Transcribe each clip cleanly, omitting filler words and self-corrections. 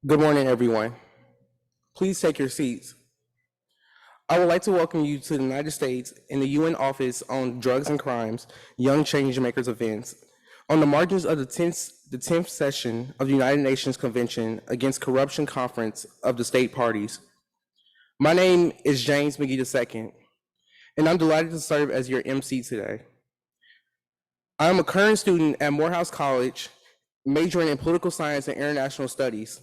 Good morning, everyone. Please take your seats. I would like to welcome you to the United States and the UN Office on Drugs and Crimes, Young Changemakers Event, on the margins of the 10th session of the United Nations Convention Against Corruption Conference of the State Parties. My name is James McGee II, and I'm delighted to serve as your MC today. I am a current student at Morehouse College, majoring in political science and international studies.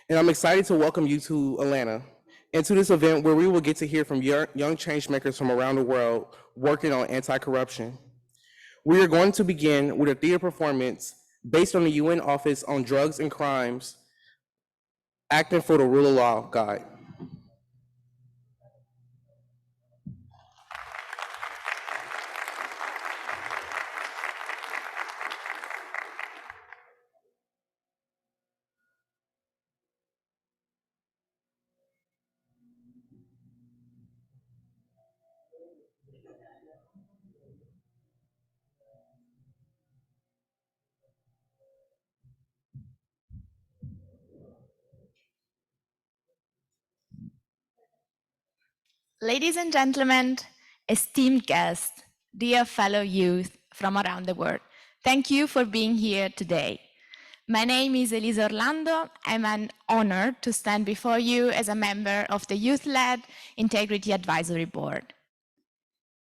And I'm excited to welcome you to Atlanta and to this event where we will get to hear from young changemakers from around the world working on anti-corruption. We are going to begin with a theater performance based on the UN Office on Drugs and Crimes, Acting for the Rule of Law Guide. Ladies and gentlemen, esteemed guests, dear fellow youth from around the world, thank you for being here today. My name is Elisa Orlando. I'm an honor to stand before you as a member of the Youth-led Integrity Advisory Board.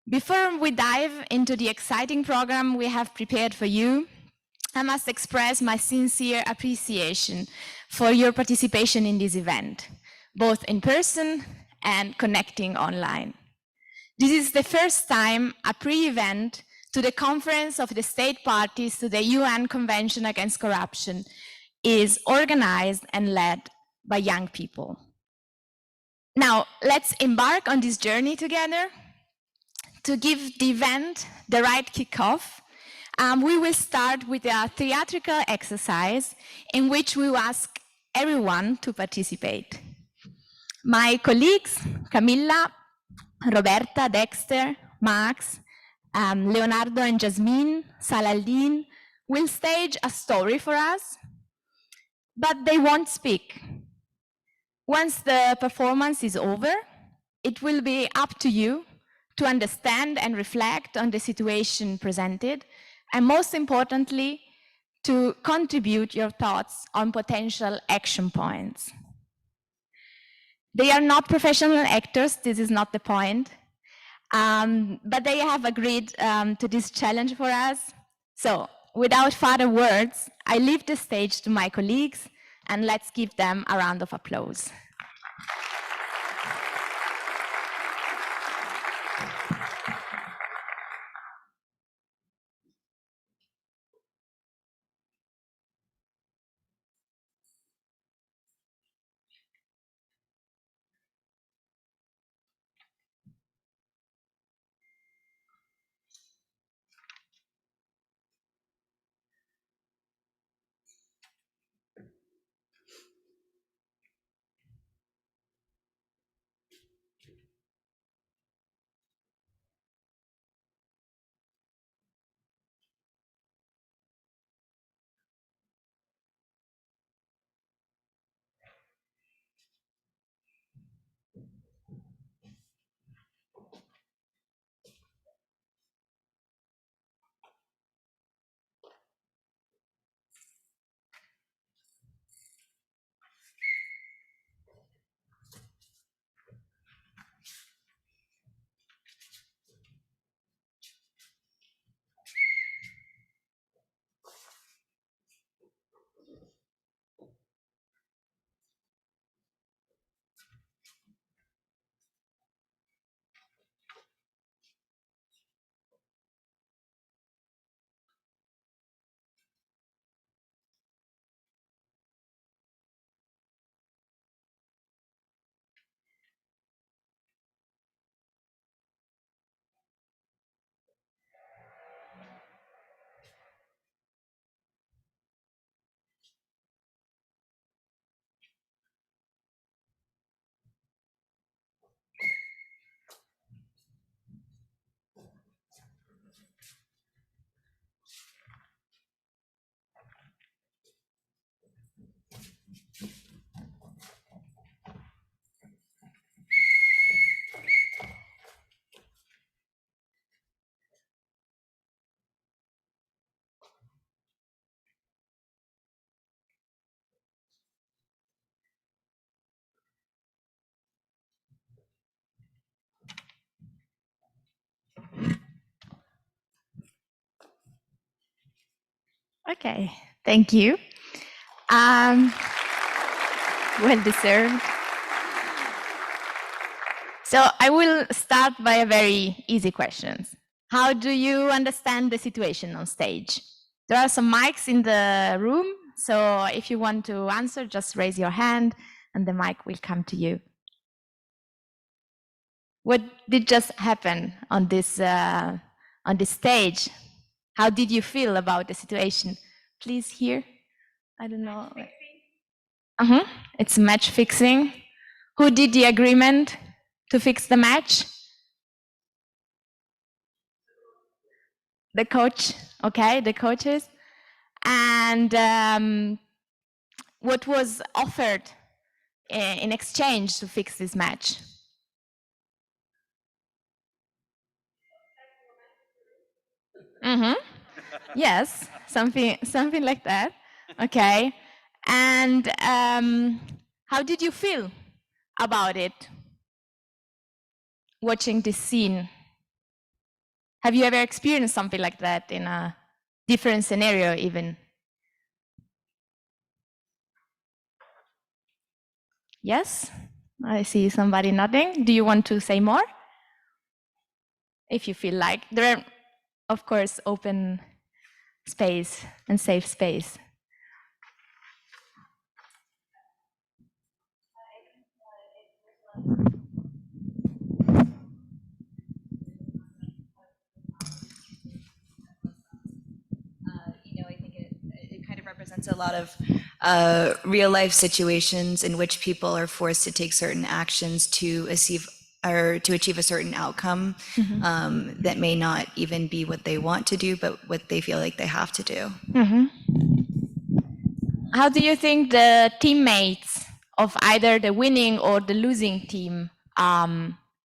Before we dive into the exciting program we have prepared for you, I must express my sincere appreciation for your participation in this event, both in person and connecting online. This is the first time a pre-event to the Conference of the State Parties to the UN Convention Against Corruption is organized and led by young people. Now, let's embark on this journey together. To give the event the right kickoff, we will start with a theatrical exercise in which we will ask everyone to participate. My colleagues, Camilla, Roberta, Dexter, Max, Leonardo and Jasmine, Salaldin, will stage a story for us, but they won't speak. Once the performance is over, it will be up to you to understand and reflect on the situation presented, and most importantly, to contribute your thoughts on potential action points. They are not professional actors, this is not the point, but they have agreed to this challenge for us. So, without further words, I leave the stage to my colleagues, and let's give them a round of applause. Okay, thank you. Well deserved. So I will start by a very easy question. How do you understand the situation on stage? There are some mics in the room, so if you want to answer, just raise your hand and the mic will come to you. What did just happen on this stage? How did you feel about the situation? Please here. I don't know. It's match fixing. Who did the agreement to fix the match? The coach. Okay, the coaches. And what was offered in exchange to fix this match? Yes, something like that. Okay. And how did you feel about it, watching this scene? Have you ever experienced something like that in a different scenario even? Yes? I see somebody nodding. Do you want to say more? If you feel like. There are, of course, open space and safe space. I think it kind of represents a lot of real life situations in which people are forced to take certain actions to achieve a certain outcome that may not even be what they want to do, but what they feel like they have to do. How do you think the teammates of either the winning or the losing team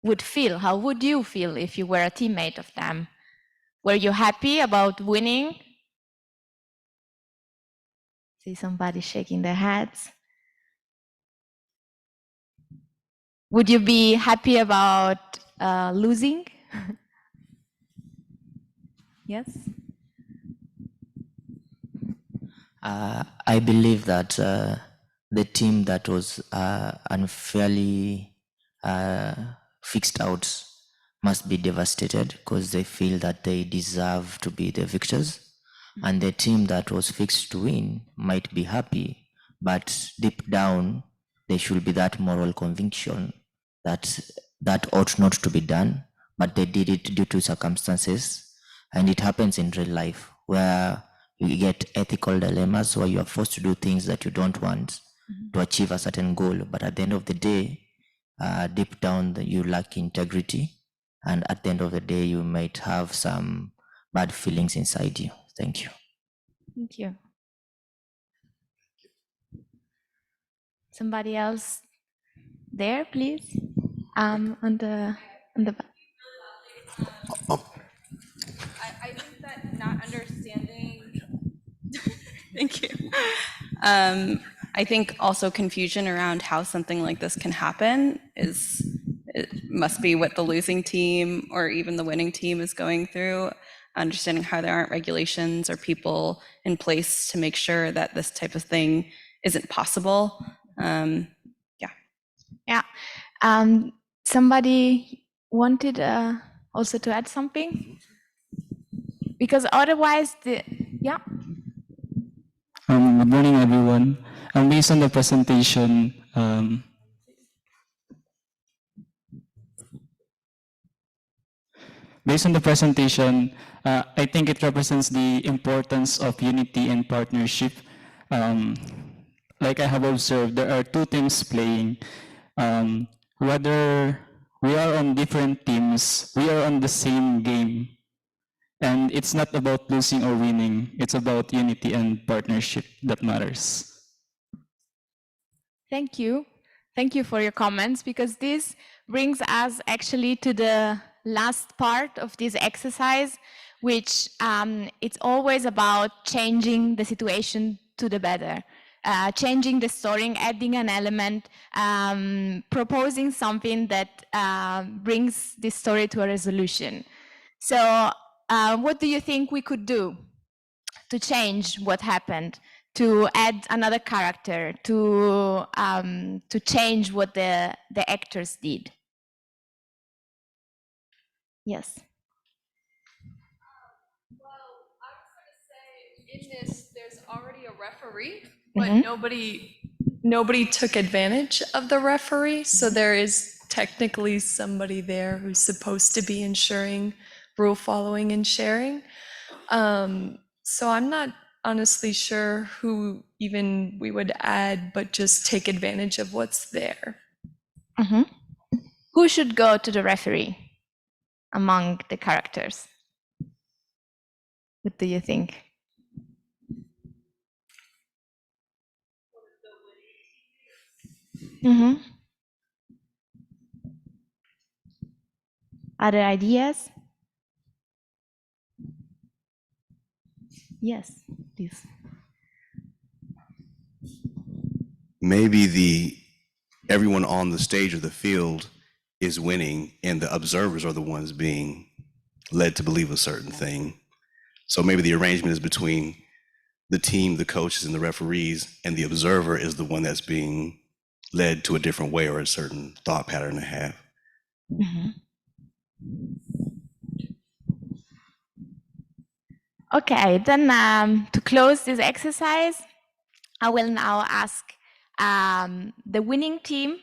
would feel? How would you feel if you were a teammate of them? Were you happy about winning? See somebody shaking their heads. Would you be happy about losing? Yes? I believe that the team that was unfairly fixed out must be devastated because they feel that they deserve to be the victors. And the team that was fixed to win might be happy, but deep down, there should be that moral conviction that that ought not to be done, but they did it due to circumstances. And it happens in real life where you get ethical dilemmas where you are forced to do things that you don't want to achieve a certain goal. But at the end of the day, deep down, you lack integrity. And at the end of the day, you might have some bad feelings inside you. Thank you. Thank you. Somebody else there, please? On the back. I think that not understanding. Thank you. I think also confusion around how something like this can happen it must be what the losing team or even the winning team is going through. Understanding how there aren't regulations or people in place to make sure that this type of thing isn't possible. Yeah. Somebody wanted also to add something? Because otherwise, yeah. Good morning, everyone. Based on the presentation, I think it represents the importance of unity and partnership. Like I have observed, there are two teams playing. Whether we are on different teams, we are on the same game. And it's not about losing or winning. It's about unity and partnership that matters. Thank you. Thank you for your comments, because this brings us actually to the last part of this exercise, which it's always about changing the situation to the better, changing the story, adding an element, proposing something that brings this story to a resolution. So what do you think we could do to change what happened, to add another character, to change what the actors did. Yes. Well, I was going to say, in this, there's already a referee, but nobody took advantage of the referee. So there is technically somebody there who's supposed to be ensuring rule following and sharing. So I'm not honestly sure who even we would add, but just take advantage of what's there. Who should go to the referee among the characters? What do you think? Other ideas? Yes, please. Maybe everyone on the stage or the field is winning and the observers are the ones being led to believe a certain thing. So maybe the arrangement is between the team, the coaches, and the referees, and the observer is the one that's being led to a different way or a certain thought pattern to have. Okay, then to close this exercise, I will now ask the winning team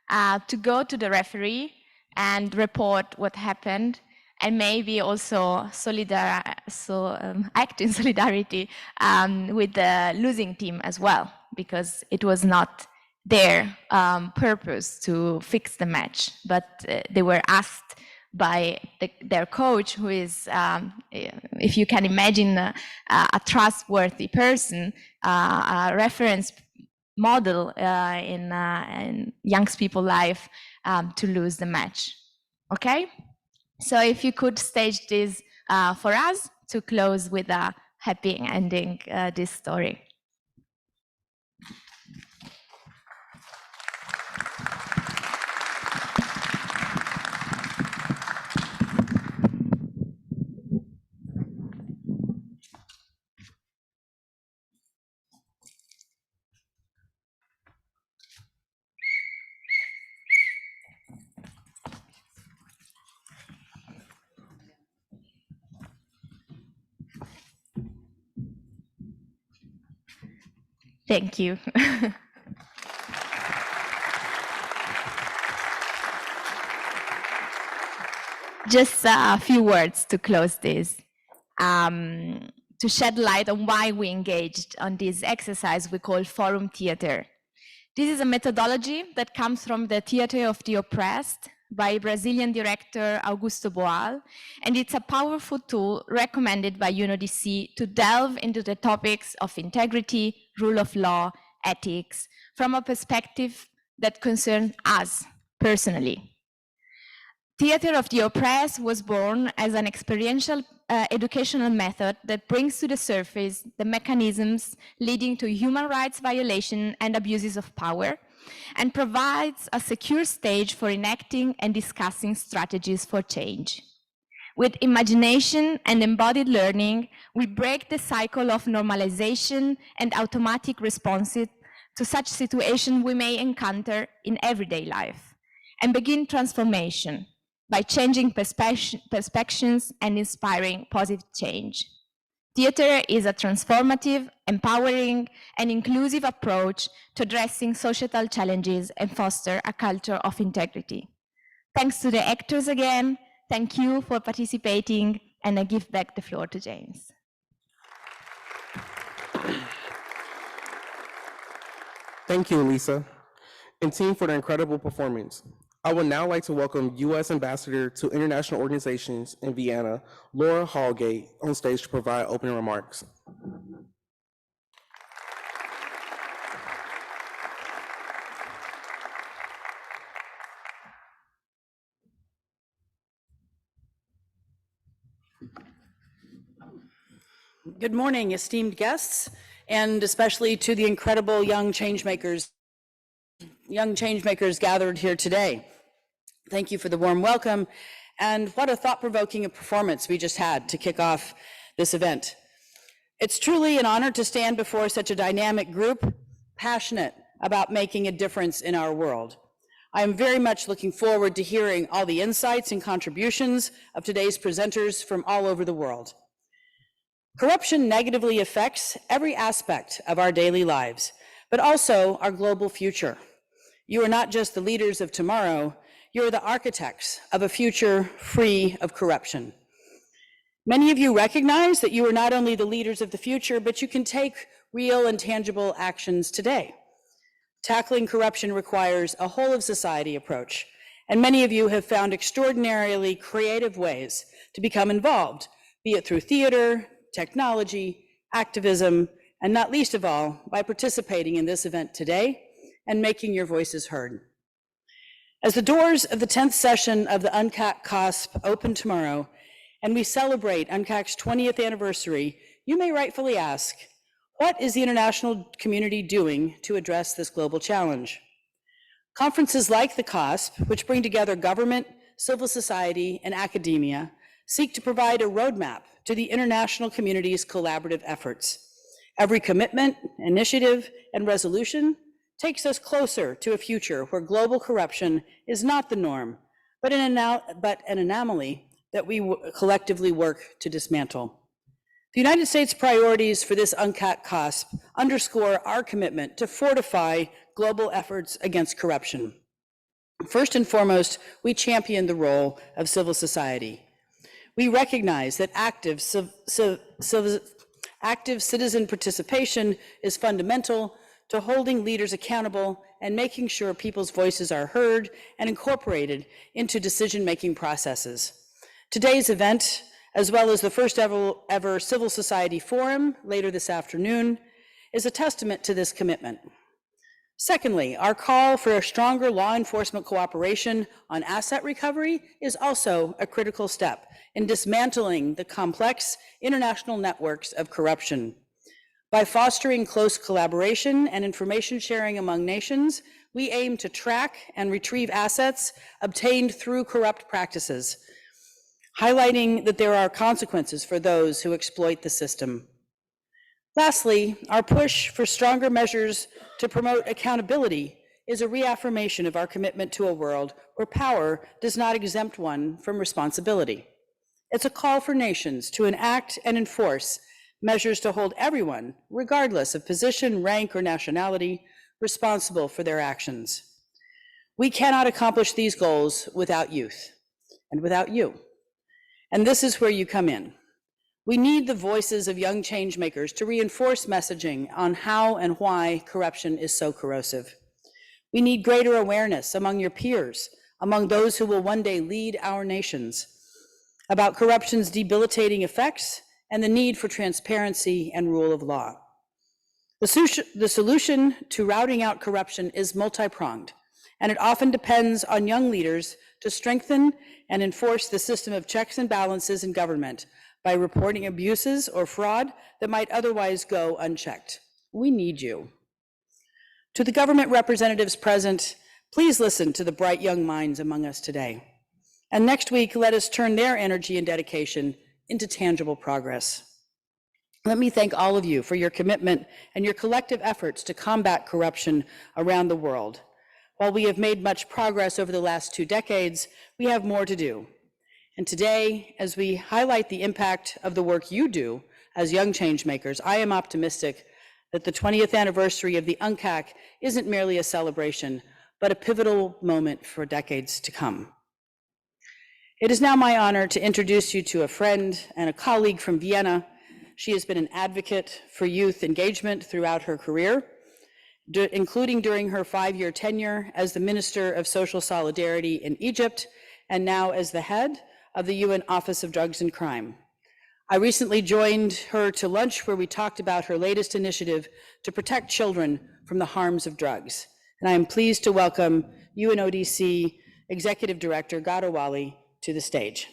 to go to the referee and report what happened, and maybe also act in solidarity with the losing team as well, because it was not their purpose to fix the match, but they were asked by their coach, who is, if you can imagine, a trustworthy person, a reference model in young people's life, to lose the match. Okay? So if you could stage this for us to close with a happy ending this story. Thank you. Just a few words to close this. To shed light on why we engaged on this exercise we call forum theater. This is a methodology that comes from the Theater of the Oppressed by Brazilian director Augusto Boal, and it's a powerful tool recommended by UNODC to delve into the topics of integrity, rule of law, ethics, from a perspective that concerns us personally. Theater of the Oppressed was born as an experiential educational method that brings to the surface the mechanisms leading to human rights violation and abuses of power, and provides a secure stage for enacting and discussing strategies for change. With imagination and embodied learning, we break the cycle of normalization and automatic responses to such situations we may encounter in everyday life, and begin transformation by changing perspectives and inspiring positive change. Theater is a transformative, empowering, and inclusive approach to addressing societal challenges and foster a culture of integrity. Thanks to the actors again. Thank you for participating, and I give back the floor to James. Thank you, Elisa, and team, for the incredible performance. I would now like to welcome U.S. Ambassador to International Organizations in Vienna, Laura Hallgate, on stage to provide opening remarks. Good morning, esteemed guests, and especially to the incredible young changemakers gathered here today. Thank you for the warm welcome, and what a thought-provoking performance we just had to kick off this event. It's truly an honor to stand before such a dynamic group, passionate about making a difference in our world. I am very much looking forward to hearing all the insights and contributions of today's presenters from all over the world. Corruption negatively affects every aspect of our daily lives, but also our global future. You are not just the leaders of tomorrow, you are the architects of a future free of corruption. Many of you recognize that you are not only the leaders of the future, but you can take real and tangible actions today. Tackling corruption requires a whole of society approach, and many of you have found extraordinarily creative ways to become involved, be it through theater, technology, activism, and not least of all, by participating in this event today and making your voices heard. As the doors of the 10th session of the UNCAC COSP open tomorrow, and we celebrate UNCAC's 20th anniversary, you may rightfully ask, what is the international community doing to address this global challenge? Conferences like the COSP, which bring together government, civil society, and academia, seek to provide a roadmap to the international community's collaborative efforts. Every commitment, initiative, and resolution takes us closer to a future where global corruption is not the norm, but an anomaly that we collectively work to dismantle. The United States priorities for this UNCAC COSP underscore our commitment to fortify global efforts against corruption. First and foremost, we champion the role of civil society. We recognize that active citizen participation is fundamental to holding leaders accountable and making sure people's voices are heard and incorporated into decision-making processes. Today's event, as well as the first ever Civil Society Forum later this afternoon, is a testament to this commitment. Secondly, our call for a stronger law enforcement cooperation on asset recovery is also a critical step in dismantling the complex international networks of corruption. By fostering close collaboration and information sharing among nations, we aim to track and retrieve assets obtained through corrupt practices, highlighting that there are consequences for those who exploit the system. Lastly, our push for stronger measures to promote accountability is a reaffirmation of our commitment to a world where power does not exempt one from responsibility. It's a call for nations to enact and enforce measures to hold everyone, regardless of position, rank, or nationality, responsible for their actions. We cannot accomplish these goals without youth and without you. And this is where you come in. We need the voices of young change makers to reinforce messaging on how and why corruption is so corrosive. We need greater awareness among your peers, among those who will one day lead our nations, about corruption's debilitating effects and the need for transparency and rule of law. The solution to routing out corruption is multi-pronged, and it often depends on young leaders to strengthen and enforce the system of checks and balances in government by reporting abuses or fraud that might otherwise go unchecked. We need you. To the government representatives present, please listen to the bright young minds among us today. And next week, let us turn their energy and dedication into tangible progress. Let me thank all of you for your commitment and your collective efforts to combat corruption around the world. While we have made much progress over the last 2 decades, we have more to do. And today, as we highlight the impact of the work you do as young change makers, I am optimistic that the 20th anniversary of the UNCAC isn't merely a celebration, but a pivotal moment for decades to come. It is now my honor to introduce you to a friend and a colleague from Vienna. She has been an advocate for youth engagement throughout her career, including during her 5-year tenure as the Minister of Social Solidarity in Egypt, and now as the head of the UN Office of Drugs and Crime. I recently joined her to lunch where we talked about her latest initiative to protect children from the harms of drugs. And I am pleased to welcome UNODC Executive Director Gado Wali to the stage.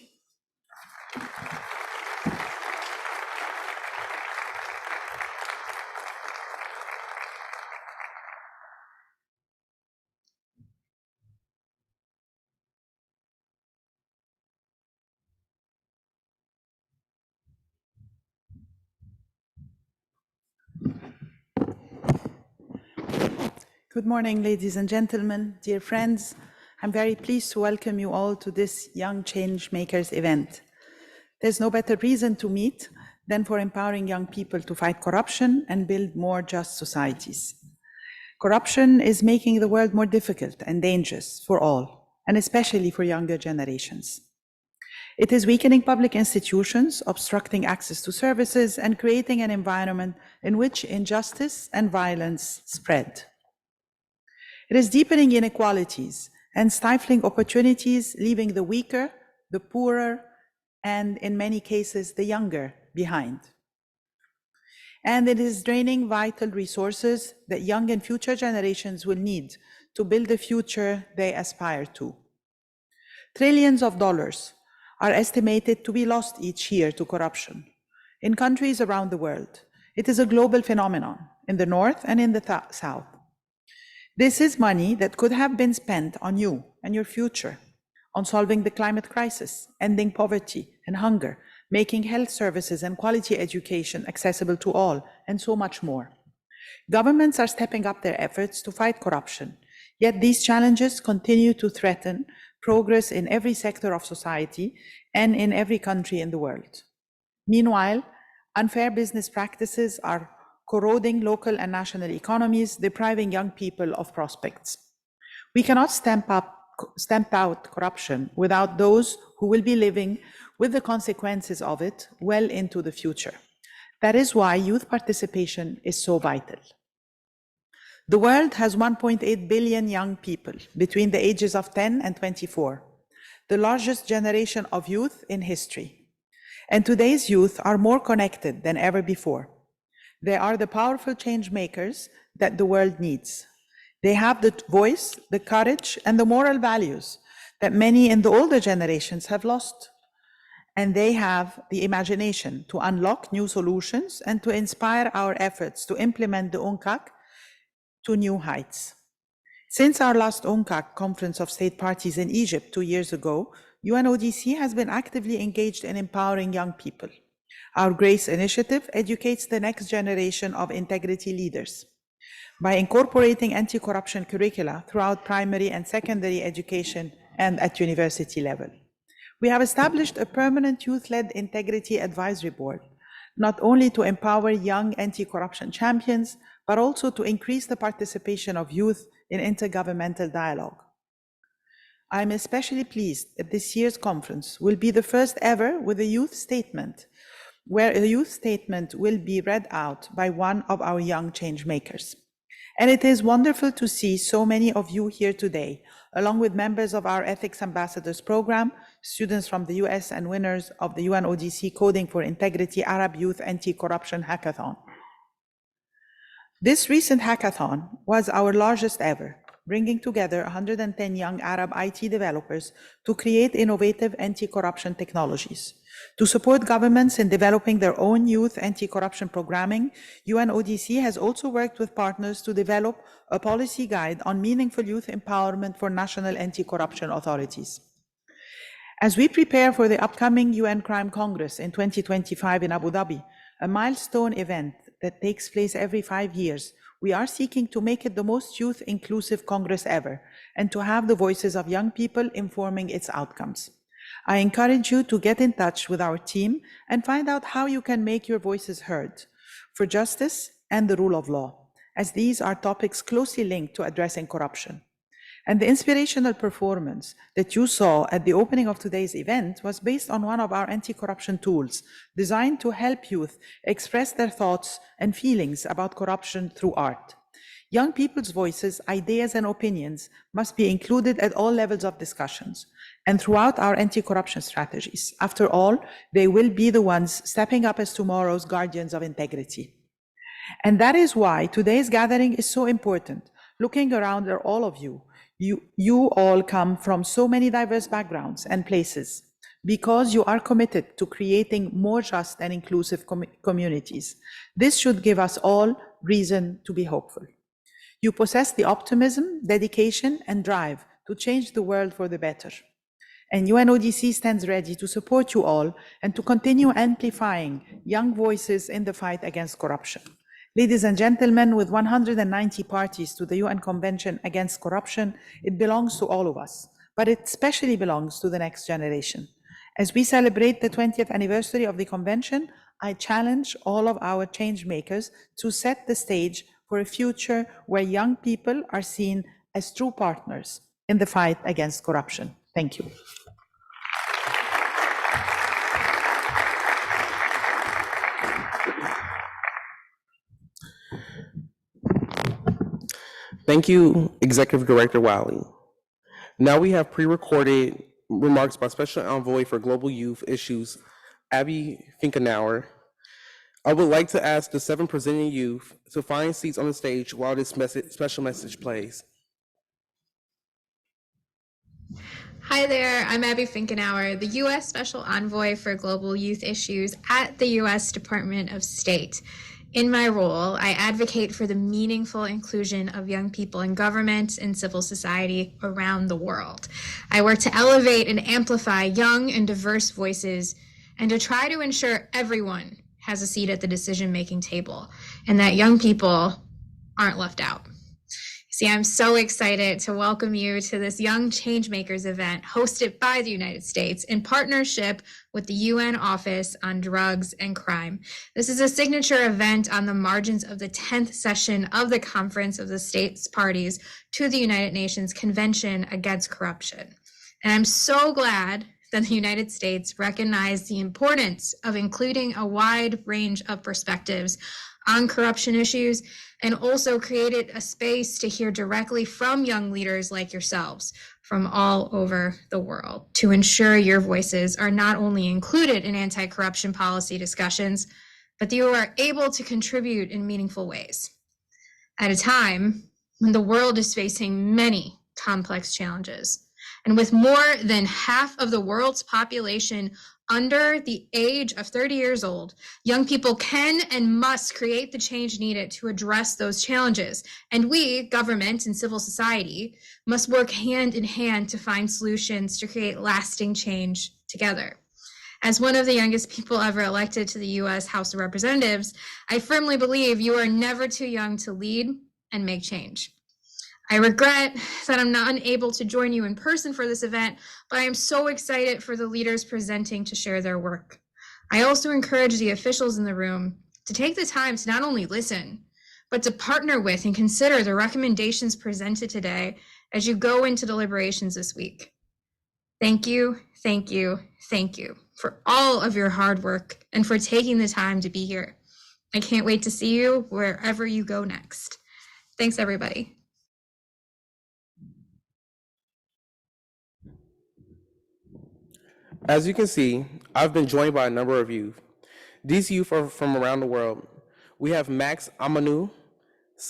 Good morning, ladies and gentlemen, dear friends. I'm very pleased to welcome you all to this Young Changemakers event. There's no better reason to meet than for empowering young people to fight corruption and build more just societies. Corruption is making the world more difficult and dangerous for all, and especially for younger generations. It is weakening public institutions, obstructing access to services, and creating an environment in which injustice and violence spread. It is deepening inequalities and stifling opportunities, leaving the weaker, the poorer, and in many cases, the younger behind. And it is draining vital resources that young and future generations will need to build the future they aspire to. Trillions of dollars are estimated to be lost each year to corruption in countries around the world. It is a global phenomenon in the North and in the South. This is money that could have been spent on you and your future, on solving the climate crisis, ending poverty and hunger, making health services and quality education accessible to all, and so much more. Governments are stepping up their efforts to fight corruption, yet these challenges continue to threaten progress in every sector of society and in every country in the world. Meanwhile, unfair business practices are corroding local and national economies, depriving young people of prospects. We cannot stamp out corruption without those who will be living with the consequences of it well into the future. That is why youth participation is so vital. The world has 1.8 billion young people between the ages of 10 and 24, the largest generation of youth in history. And today's youth are more connected than ever before. They are the powerful change makers that the world needs. They have the voice, the courage, and the moral values that many in the older generations have lost. And they have the imagination to unlock new solutions and to inspire our efforts to implement the UNCAC to new heights. Since our last UNCAC Conference of State Parties in Egypt 2 years ago, UNODC has been actively engaged in empowering young people. Our GRACE initiative educates the next generation of integrity leaders by incorporating anti-corruption curricula throughout primary and secondary education and at university level. We have established a permanent youth-led integrity advisory board, not only to empower young anti-corruption champions, but also to increase the participation of youth in intergovernmental dialogue. I'm especially pleased that this year's conference will be the first ever with a youth statement, where a youth statement will be read out by one of our young change makers. And it is wonderful to see so many of you here today, along with members of our Ethics Ambassadors program, students from the US, and winners of the UNODC Coding for Integrity Arab Youth Anti-Corruption Hackathon. This recent hackathon was our largest ever, bringing together 110 young Arab IT developers to create innovative anti-corruption technologies. To support governments in developing their own youth anti-corruption programming, UNODC has also worked with partners to develop a policy guide on meaningful youth empowerment for national anti-corruption authorities. As we prepare for the upcoming UN Crime Congress in 2025 in Abu Dhabi, a milestone event that takes place every 5 years, we are seeking to make it the most youth-inclusive Congress ever, and to have the voices of young people informing its outcomes. I encourage you to get in touch with our team and find out how you can make your voices heard for justice and the rule of law, as these are topics closely linked to addressing corruption. And the inspirational performance that you saw at the opening of today's event was based on one of our anti-corruption tools designed to help youth express their thoughts and feelings about corruption through art. Young people's voices, ideas, and opinions must be included at all levels of discussions and throughout our anti-corruption strategies. After all, they will be the ones stepping up as tomorrow's guardians of integrity. And that is why today's gathering is so important. Looking around at all of you, you all come from so many diverse backgrounds and places because you are committed to creating more just and inclusive communities. This should give us all reason to be hopeful. You possess the optimism, dedication, and drive to change the world for the better. And UNODC stands ready to support you all and to continue amplifying young voices in the fight against corruption. Ladies and gentlemen, with 190 parties to the UN Convention Against Corruption, it belongs to all of us, but it especially belongs to the next generation. As we celebrate the 20th anniversary of the convention, I challenge all of our change makers to set the stage for a future where young people are seen as true partners in the fight against corruption. Thank you. Thank you, Executive Director Wiley. Now we have pre-recorded remarks by Special Envoy for Global Youth Issues, Abby Finkenauer. I would like to ask the 7 presenting youth to find seats on the stage while this special message plays. Hi there, I'm Abby Finkenauer, the U.S. Special Envoy for Global Youth Issues at the U.S. Department of State. In my role, I advocate for the meaningful inclusion of young people in government and civil society around the world. I work to elevate and amplify young and diverse voices and to try to ensure everyone has a seat at the decision-making table and that young people aren't left out. See, I'm so excited to welcome you to this Young Changemakers event hosted by the United States in partnership with the UN Office on Drugs and Crime. This is a signature event on the margins of the 10th session of the Conference of the States Parties to the United Nations Convention Against Corruption. And I'm so glad that the United States recognized the importance of including a wide range of perspectives on corruption issues and also created a space to hear directly from young leaders like yourselves from all over the world to ensure your voices are not only included in anti-corruption policy discussions, but that you are able to contribute in meaningful ways. At a time when the world is facing many complex challenges, and with more than half of the world's population under the age of 30 years old, young people can and must create the change needed to address those challenges. And we, government and civil society, must work hand in hand to find solutions to create lasting change together. As one of the youngest people ever elected to the US House of Representatives, I firmly believe you are never too young to lead and make change. I regret that I'm not unable to join you in person for this event, but I am so excited for the leaders presenting to share their work. I also encourage the officials in the room to take the time to not only listen, but to partner with and consider the recommendations presented today as you go into deliberations this week. Thank you, thank you, thank you for all of your hard work and for taking the time to be here. I can't wait to see you wherever you go next. Thanks, everybody. As you can see, I've been joined by a number of youth. These youth are from around the world. We have Max Amanu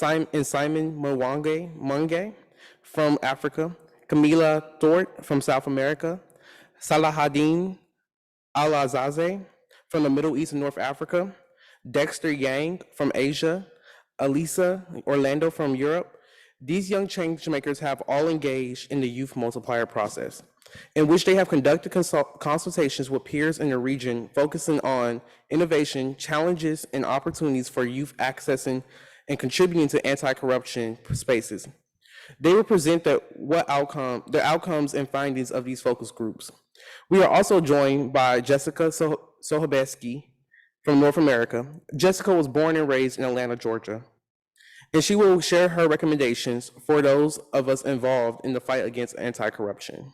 and Simon Mwange from Africa, Camila Thort from South America, Salahadin Al-Azaze from the Middle East and North Africa, Dexter Yang from Asia, Elisa Orlando from Europe. These young change makers have all engaged in the youth multiplier process, in which they have conducted consultations with peers in the region, focusing on innovation, challenges, and opportunities for youth accessing and contributing to anti-corruption spaces. They will present the outcomes and findings of these focus groups. We are also joined by Jessica Sohobeski from North America. Jessica was born and raised in Atlanta, Georgia, and she will share her recommendations for those of us involved in the fight against anti-corruption.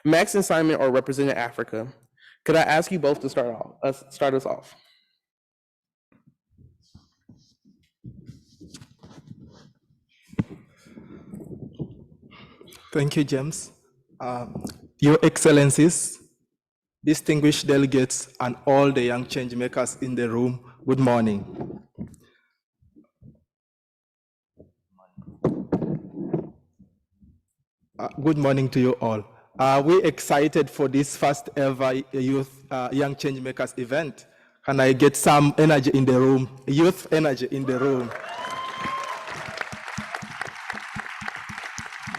Max and Simon are representing Africa. Could I ask you both to start us off? Thank you, James. Your Excellencies, distinguished delegates, and all the young change makers in the room, good morning. Good morning to you all. We're excited for this first ever Young Changemakers event. Can I get some energy in the room? Youth energy in the room.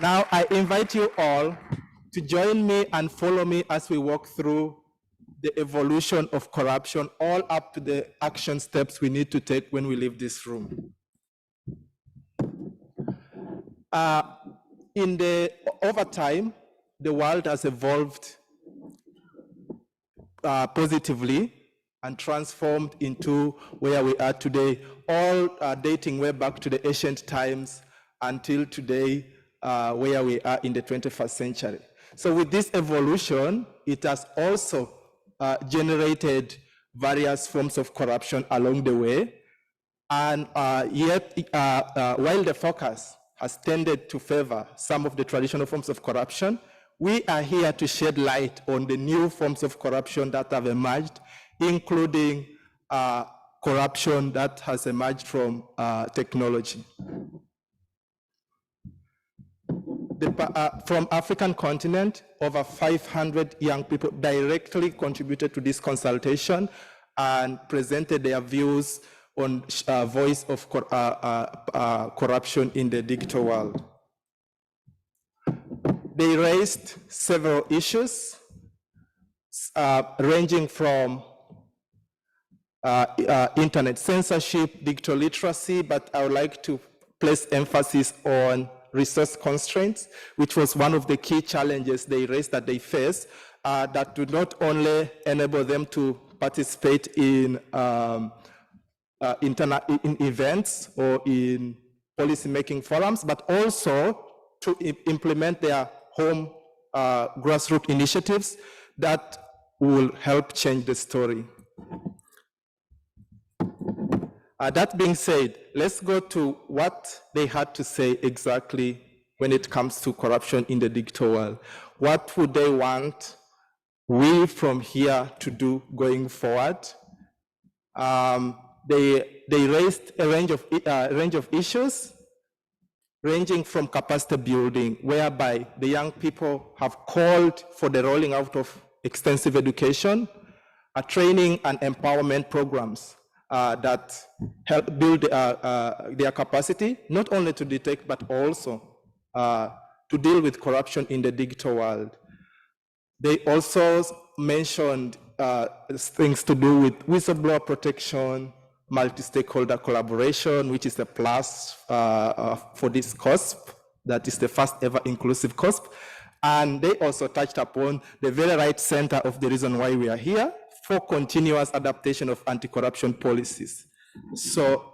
Now I invite you all to join me and follow me as we walk through the evolution of corruption, all up to the action steps we need to take when we leave this room. Over time, the world has evolved positively and transformed into where we are today, all dating way back to the ancient times until today, where we are in the 21st century. So with this evolution, it has also generated various forms of corruption along the way. And yet, while the focus has tended to favor some of the traditional forms of corruption, we are here to shed light on the new forms of corruption that have emerged, including corruption that has emerged from technology. From African continent, over 500 young people directly contributed to this consultation and presented their views on voice of corruption in the digital world. They raised several issues, ranging from internet censorship, digital literacy, but I would like to place emphasis on resource constraints, which was one of the key challenges they raised that they face, that do not only enable them to participate in events or in policy-making forums, but also to implement their home grassroots initiatives that will help change the story. That being said, let's go to what they had to say exactly when it comes to corruption in the digital world. What would they want we from here to do going forward? They raised a range of issues, ranging from capacity building, whereby the young people have called for the rolling out of extensive education, training and empowerment programs that help build their capacity, not only to detect, but also to deal with corruption in the digital world. They also mentioned things to do with whistleblower protection, multi-stakeholder collaboration, which is a plus for this COSP. That is the first ever inclusive COSP. And they also touched upon the very right center of the reason why we are here, for continuous adaptation of anti-corruption policies. So,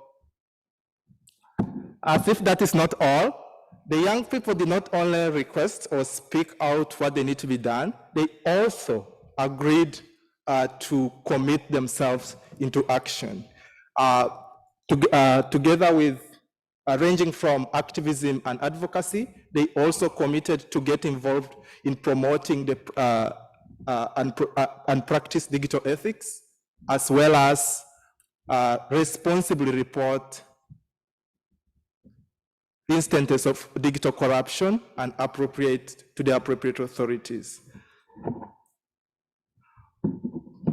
as if that is not all, the young people did not only request or speak out what they need to be done, they also agreed to commit themselves into action. Together with ranging from activism and advocacy, they also committed to get involved in promoting the and practice digital ethics, as well as responsibly report instances of digital corruption and appropriate to the appropriate authorities.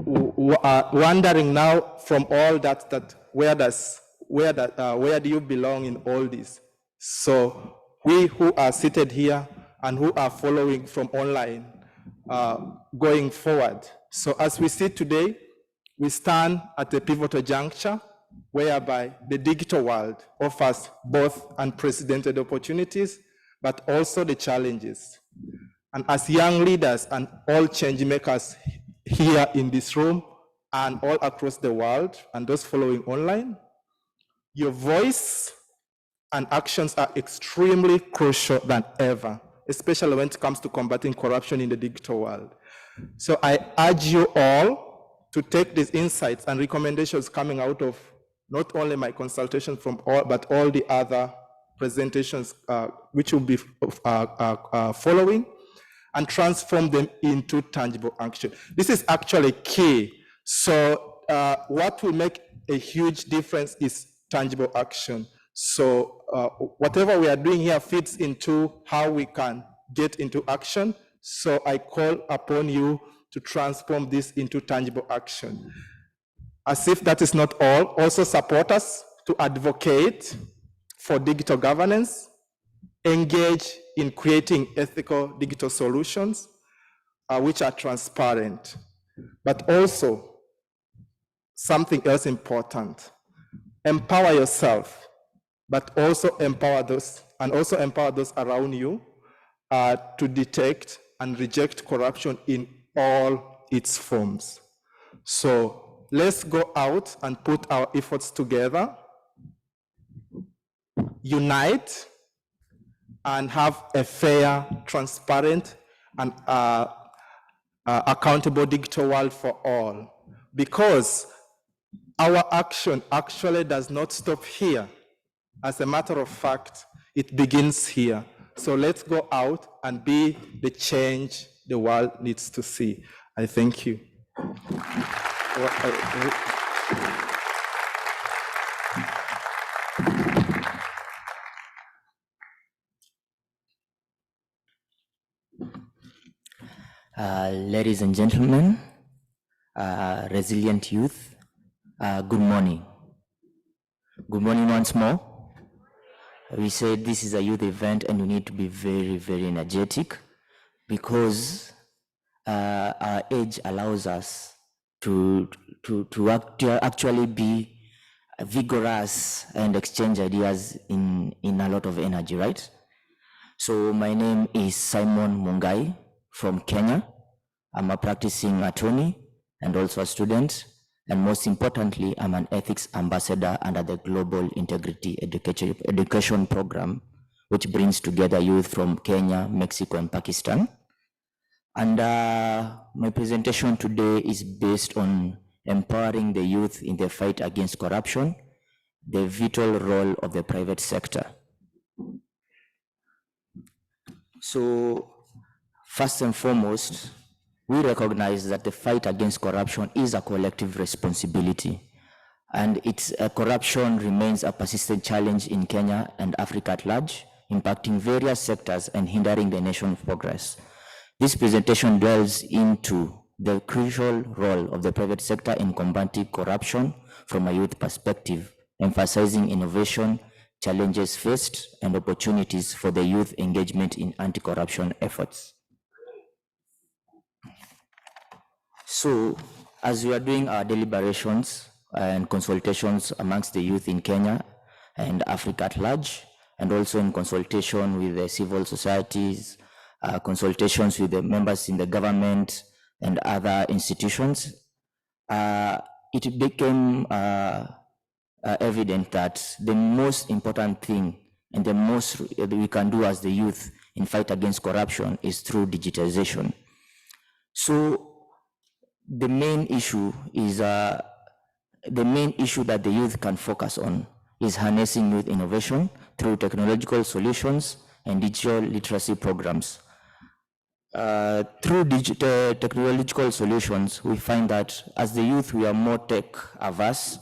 Wondering now from all that where do you belong in all this? So we who are seated here and who are following from online, going forward. So as we see today, we stand at a pivotal juncture whereby the digital world offers both unprecedented opportunities, but also the challenges. And as young leaders and all change makers here in this room and all across the world and those following online, your voice and actions are extremely crucial than ever, especially when it comes to combating corruption in the digital world. So I urge you all to take these insights and recommendations coming out of not only my consultation but all the other presentations which will be following, and transform them into tangible action. This is actually key. So what will make a huge difference is tangible action. So whatever we are doing here fits into how we can get into action. So I call upon you to transform this into tangible action. As if that is not all, also support us to advocate for digital governance, engage in creating ethical digital solutions which are transparent. But also, something else important, empower yourself, but also empower those around you to detect and reject corruption in all its forms. So let's go out and put our efforts together, unite, and have a fair, transparent, and accountable digital world for all. Because our action actually does not stop here. As a matter of fact, it begins here. So let's go out and be the change the world needs to see. I thank you. Ladies and gentlemen, resilient youth, good morning. Good morning once more. We said this is a youth event and we need to be very, very energetic because our age allows us to actually be vigorous and exchange ideas in a lot of energy, right? So my name is Simon Mungai from Kenya. I'm a practicing attorney and also a student. And most importantly, I'm an ethics ambassador under the Global Integrity Education Program, which brings together youth from Kenya, Mexico, and Pakistan. And my presentation today is based on empowering the youth in the fight against corruption, the vital role of the private sector. So first and foremost, we recognize that the fight against corruption is a collective responsibility, and corruption remains a persistent challenge in Kenya and Africa at large, impacting various sectors and hindering the nation's progress. This presentation delves into the crucial role of the private sector in combating corruption from a youth perspective, emphasizing innovation, challenges faced, and opportunities for the youth engagement in anti-corruption efforts. So, as we are doing our deliberations and consultations amongst the youth in Kenya and Africa at large, and also in consultation with the civil societies, consultations with the members in the government and other institutions, it became evident that the most important thing and the most we can do as the youth in fight against corruption is through digitization. So the main issue that the youth can focus on is harnessing youth innovation through technological solutions and digital literacy programs. Through digital technological solutions, we find that as the youth, we are more tech averse.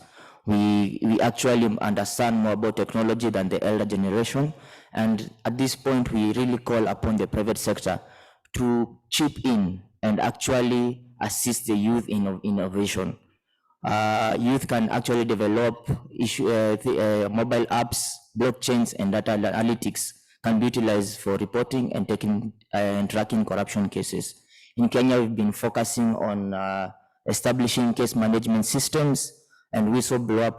We actually understand more about technology than the elder generation. And at this point, we really call upon the private sector to chip in and actually assist the youth in innovation. Youth can actually develop mobile apps, blockchains, and data analytics can be utilized for reporting and tracking corruption cases. In Kenya, we've been focusing on establishing case management systems and whistleblower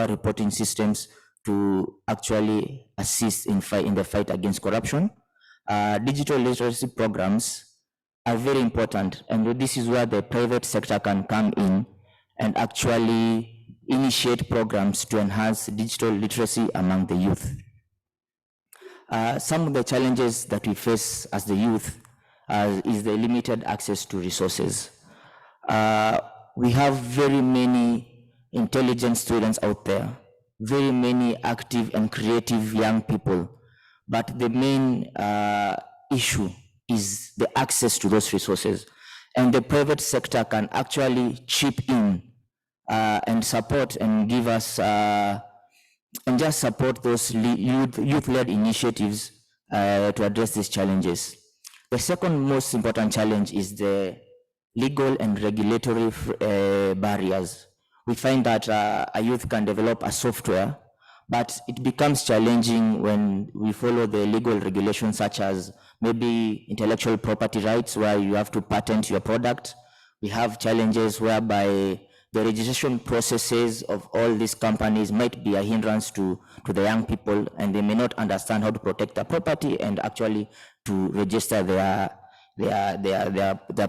reporting systems to actually assist in the fight against corruption. Digital literacy programs are very important, and this is where the private sector can come in and actually initiate programs to enhance digital literacy among the youth. Some of the challenges that we face as the youth is the limited access to resources. We have very many intelligent students out there, very many active and creative young people, but the main issue is the access to those resources. And the private sector can actually chip in and support and give us and just support those youth-led initiatives to address these challenges. The second most important challenge is the legal and regulatory barriers. We find that a youth can develop a software, but it becomes challenging when we follow the legal regulations such as maybe intellectual property rights, where you have to patent your product, We have challenges whereby the registration processes of all these companies might be a hindrance to the young people, and they may not understand how to protect their property and actually to register their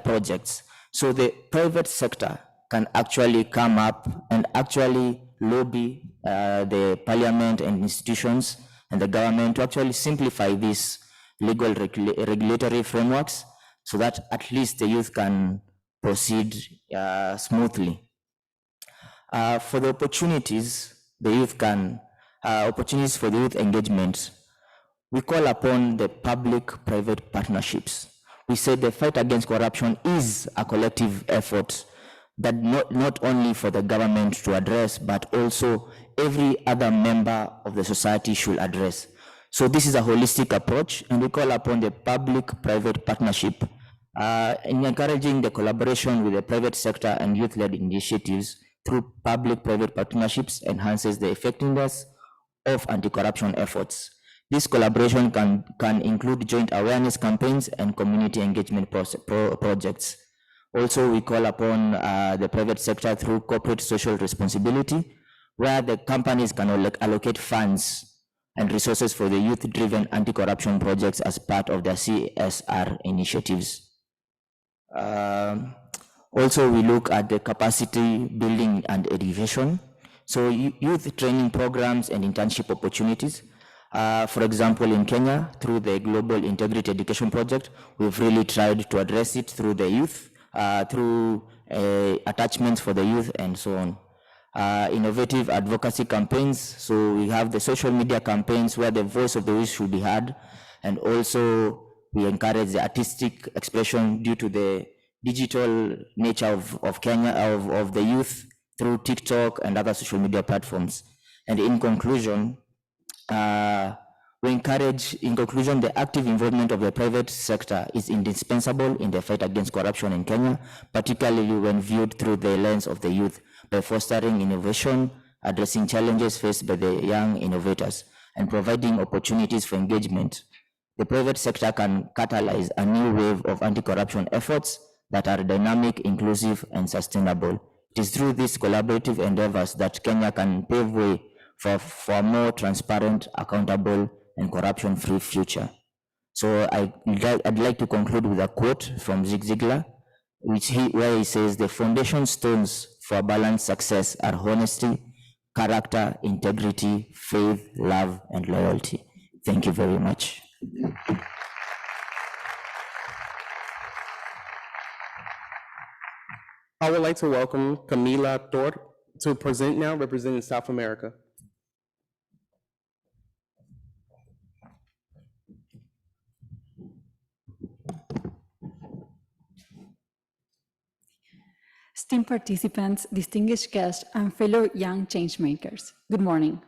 projects. So the private sector can actually come up and actually lobby the parliament and institutions and the government to actually simplify these legal regulatory frameworks so that at least the youth can proceed smoothly. For the opportunities, the youth can, opportunities for the youth engagement, we call upon the public-private partnerships. We say the fight against corruption is a collective effort that not only for the government to address, but also every other member of the society should address. So this is a holistic approach, and we call upon the public-private partnership in encouraging the collaboration with the private sector and youth-led initiatives through public-private partnerships enhances the effectiveness of anti-corruption efforts. This collaboration can include joint awareness campaigns and community engagement projects. Also, we call upon the private sector through corporate social responsibility, where the companies can allocate funds and resources for the youth-driven anti-corruption projects as part of their CSR initiatives. Also, we look at the capacity building and education. So youth training programs and internship opportunities. For example, in Kenya, through the Global Integrity Education Project, we've really tried to address it through the youth, through attachments for the youth and so on. Innovative advocacy campaigns. So we have the social media campaigns where the voice of the youth should be heard. And also we encourage the artistic expression due to the digital nature of Kenya, of the youth through TikTok and other social media platforms. And in conclusion, we encourage, the active involvement of the private sector is indispensable in the fight against corruption in Kenya, particularly when viewed through the lens of the youth, by fostering innovation, addressing challenges faced by the young innovators, and providing opportunities for engagement. The private sector can catalyze a new wave of anti-corruption efforts that are dynamic, inclusive, and sustainable. It is through these collaborative endeavors that Kenya can pave way for a more transparent, accountable, and corruption-free future. So I'd like to conclude with a quote from Zig Ziglar, where he says, "The foundation stones for balanced success are honesty, character, integrity, faith, love, and loyalty." Thank you very much. I would like to welcome Camila Thorpe to present now, representing South America. Esteemed participants, distinguished guests, and fellow young changemakers, good morning.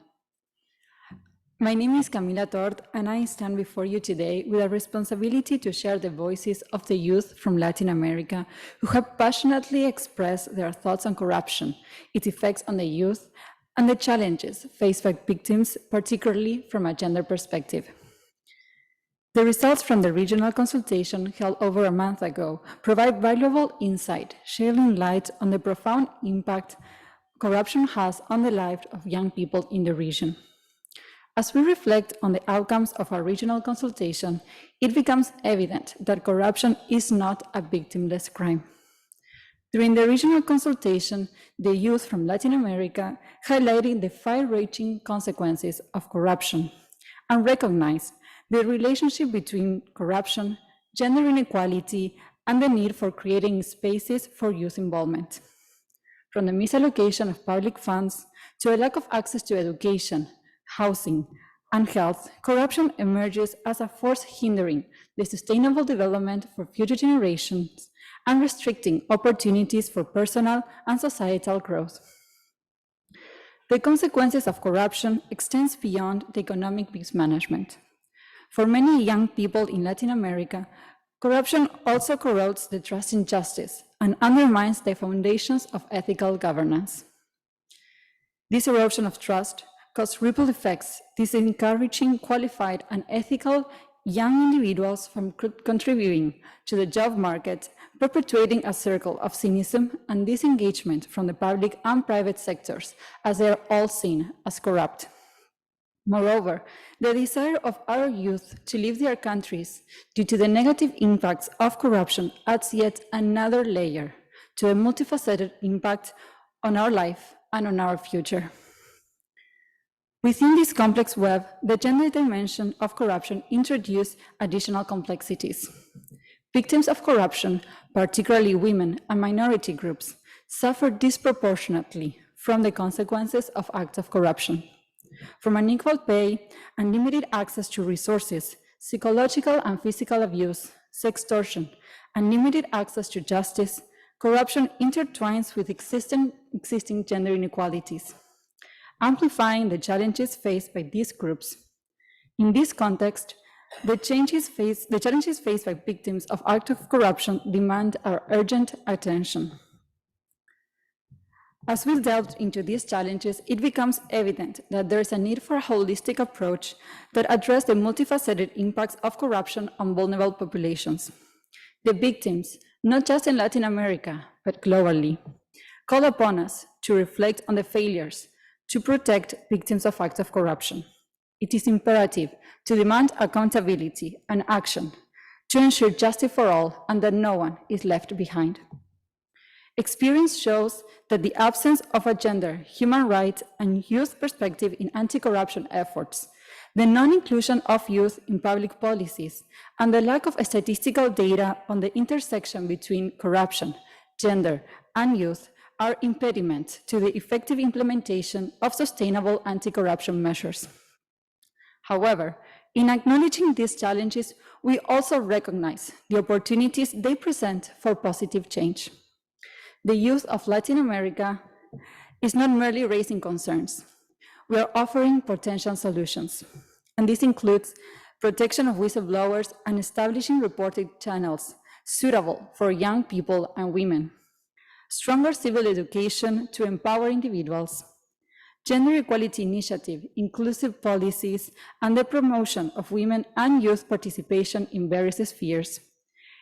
My name is Camila Tort, and I stand before you today with a responsibility to share the voices of the youth from Latin America who have passionately expressed their thoughts on corruption, its effects on the youth, and the challenges faced by victims, particularly from a gender perspective. The results from the regional consultation held over a month ago provide valuable insight, shedding light on the profound impact corruption has on the lives of young people in the region. As we reflect on the outcomes of our regional consultation, it becomes evident that corruption is not a victimless crime. During the regional consultation, the youth from Latin America highlighted the far-reaching consequences of corruption and recognized the relationship between corruption, gender inequality, and the need for creating spaces for youth involvement. From the misallocation of public funds to a lack of access to education, housing, and health, corruption emerges as a force hindering the sustainable development for future generations and restricting opportunities for personal and societal growth. The consequences of corruption extends beyond the economic mismanagement. For many young people in Latin America, corruption also corrodes the trust in justice and undermines the foundations of ethical governance. This erosion of trust causes ripple effects, disencouraging qualified and ethical young individuals from contributing to the job market, perpetuating a circle of cynicism and disengagement from the public and private sectors, as they are all seen as corrupt. Moreover, the desire of our youth to leave their countries due to the negative impacts of corruption adds yet another layer to the multifaceted impact on our life and on our future. Within this complex web, the gender dimension of corruption introduced additional complexities. Victims of corruption, particularly women and minority groups, suffer disproportionately from the consequences of acts of corruption. From unequal pay, unlimited access to resources, psychological and physical abuse, sextortion, unlimited access to justice, corruption intertwines with existing gender inequalities, amplifying the challenges faced by these groups. In this context, the challenges faced by victims of acts of corruption demand our urgent attention. As we delve into these challenges, it becomes evident that there is a need for a holistic approach that addresses the multifaceted impacts of corruption on vulnerable populations. The victims, not just in Latin America, but globally, call upon us to reflect on the failures to protect victims of acts of corruption. It is imperative to demand accountability and action to ensure justice for all and that no one is left behind. Experience shows that the absence of a gender, human rights, and youth perspective in anti-corruption efforts, the non-inclusion of youth in public policies, and the lack of statistical data on the intersection between corruption, gender, and youth are impediments to the effective implementation of sustainable anti-corruption measures. However, in acknowledging these challenges, we also recognize the opportunities they present for positive change. The youth of Latin America is not merely raising concerns. We are offering potential solutions, and this includes protection of whistleblowers and establishing reporting channels suitable for young people and women, stronger civil education to empower individuals, gender equality initiative, inclusive policies, and the promotion of women and youth participation in various spheres,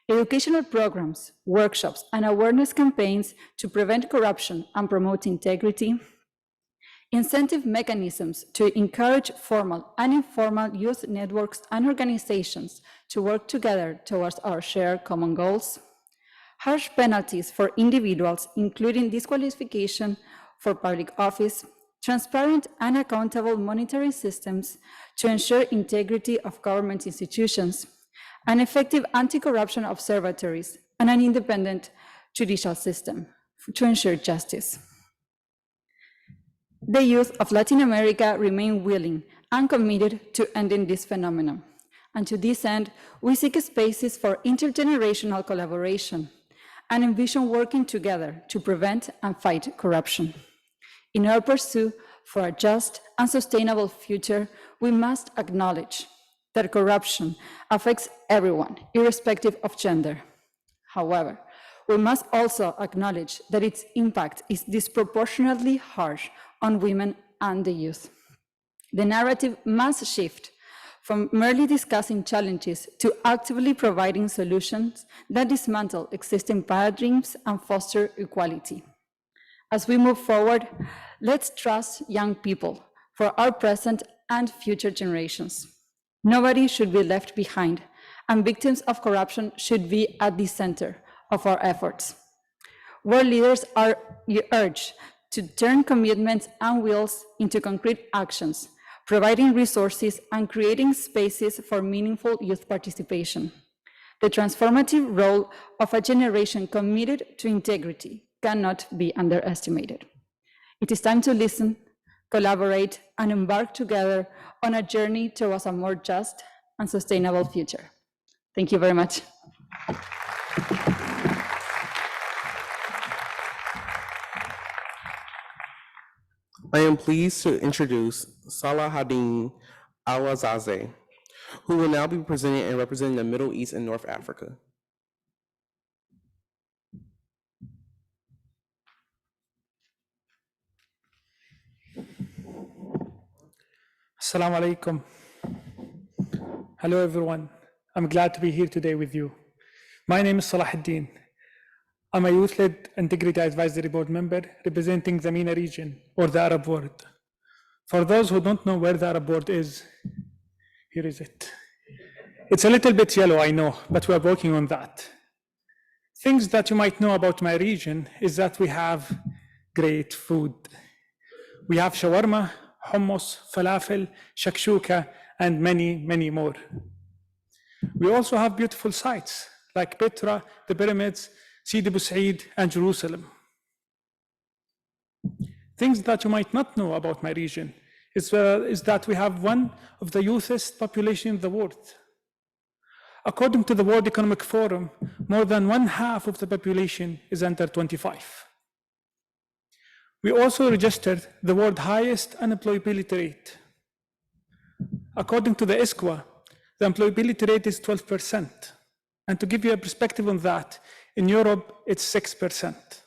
educational programs, workshops, and awareness campaigns to prevent corruption and promote integrity, incentive mechanisms to encourage formal and informal youth networks and organizations to work together towards our shared common goals, harsh penalties for individuals, including disqualification for public office, transparent and accountable monitoring systems to ensure integrity of government institutions, an effective anti-corruption observatories, and an independent judicial system to ensure justice. The youth of Latin America remain willing and committed to ending this phenomenon. And to this end, we seek spaces for intergenerational collaboration and envision working together to prevent and fight corruption. In our pursuit for a just and sustainable future, we must acknowledge that corruption affects everyone, irrespective of gender. However, we must also acknowledge that its impact is disproportionately harsh on women and the youth. The narrative must shift from merely discussing challenges to actively providing solutions that dismantle existing paradigms and foster equality. As we move forward, let's trust young people for our present and future generations. Nobody should be left behind, and victims of corruption should be at the center of our efforts. World leaders are urged to turn commitments and wills into concrete actions, providing resources and creating spaces for meaningful youth participation. The transformative role of a generation committed to integrity cannot be underestimated. It is time to listen, collaborate, and embark together on a journey towards a more just and sustainable future. Thank you very much. I am pleased to introduce Salahuddin Al-Azaze, who will now be presenting and representing the Middle East and North Africa. Assalamu alaikum. Hello, everyone. I'm glad to be here today with you. My name is Salahuddin. I'm a youth-led Integrity Advisory Board member representing the MENA region, or the Arab world. For those who don't know where the Arab world is, here is it. It's a little bit yellow, I know, but we're working on that. Things that you might know about my region is that we have great food. We have shawarma, hummus, falafel, shakshuka, and many, many more. We also have beautiful sites like Petra, the pyramids, Sidi Bou Said, and Jerusalem. Things that you might not know about my region is that we have one of the youthest population in the world. According to the World Economic Forum, more than 1/2 of the population is under 25. We also registered the world's highest unemployability rate. According to the ISCWA, the employability rate is 12%. And to give you a perspective on that, in Europe, it's 6%.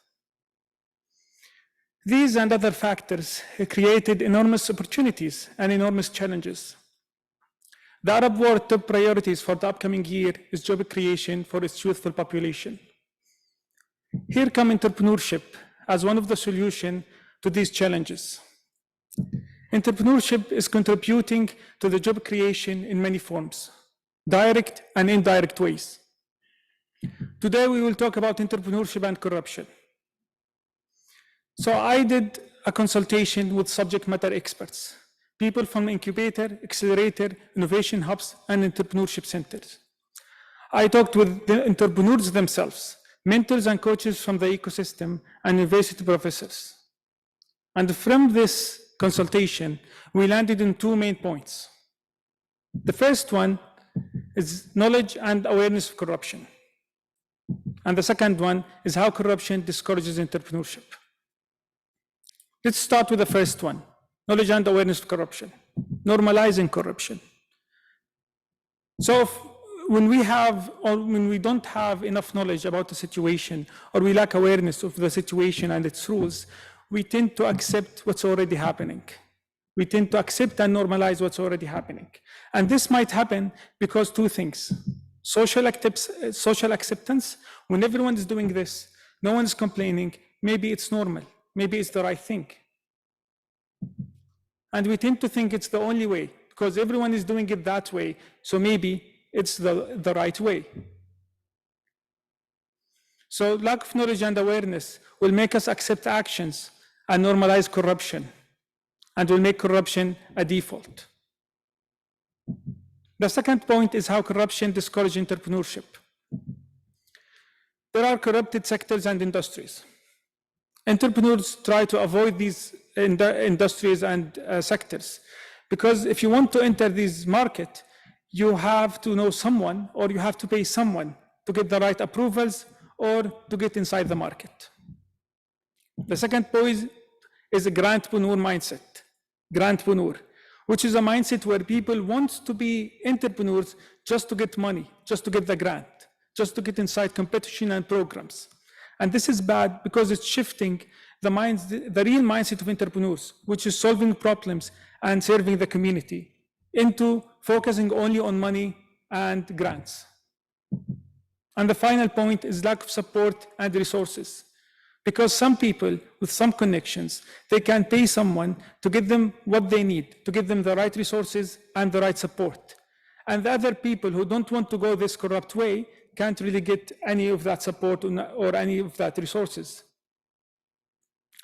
These and other factors created enormous opportunities and enormous challenges. The Arab world top priorities for the upcoming year is job creation for its youthful population. Here comes entrepreneurship as one of the solutions to these challenges. Entrepreneurship is contributing to the job creation in many forms, direct and indirect ways. Today we will talk about entrepreneurship and corruption. So I did a consultation with subject matter experts, people from incubator, accelerator, innovation hubs, and entrepreneurship centers. I talked with the entrepreneurs themselves, mentors and coaches from the ecosystem, and university professors. And from this consultation, we landed in 2 main points. The first one is knowledge and awareness of corruption. And the second one is how corruption discourages entrepreneurship. Let's start with the first one, knowledge and awareness of corruption, normalizing corruption. So when we don't have enough knowledge about the situation, or we lack awareness of the situation and its rules, we tend to accept what's already happening. We tend to accept and normalize what's already happening. And this might happen because 2 things. Social acceptance, when everyone is doing this, no one is complaining, maybe it's normal, maybe it's the right thing. And we tend to think it's the only way, because everyone is doing it that way, so maybe it's the right way. So lack of knowledge and awareness will make us accept actions and normalize corruption, and will make corruption a default. The second point is how corruption discourages entrepreneurship. There are corrupted sectors and industries. Entrepreneurs try to avoid these industries and sectors, because if you want to enter this market, you have to know someone, or you have to pay someone to get the right approvals or to get inside the market. The second point is a grantpreneur mindset, which is a mindset where people want to be entrepreneurs just to get money, just to get the grant, just to get inside competition and programs. And this is bad because it's shifting the real mindset of entrepreneurs, which is solving problems and serving the community, into focusing only on money and grants. And the final point is lack of support and resources. Because some people with some connections, they can pay someone to give them what they need, to give them the right resources and the right support. And the other people who don't want to go this corrupt way can't really get any of that support or any of that resources.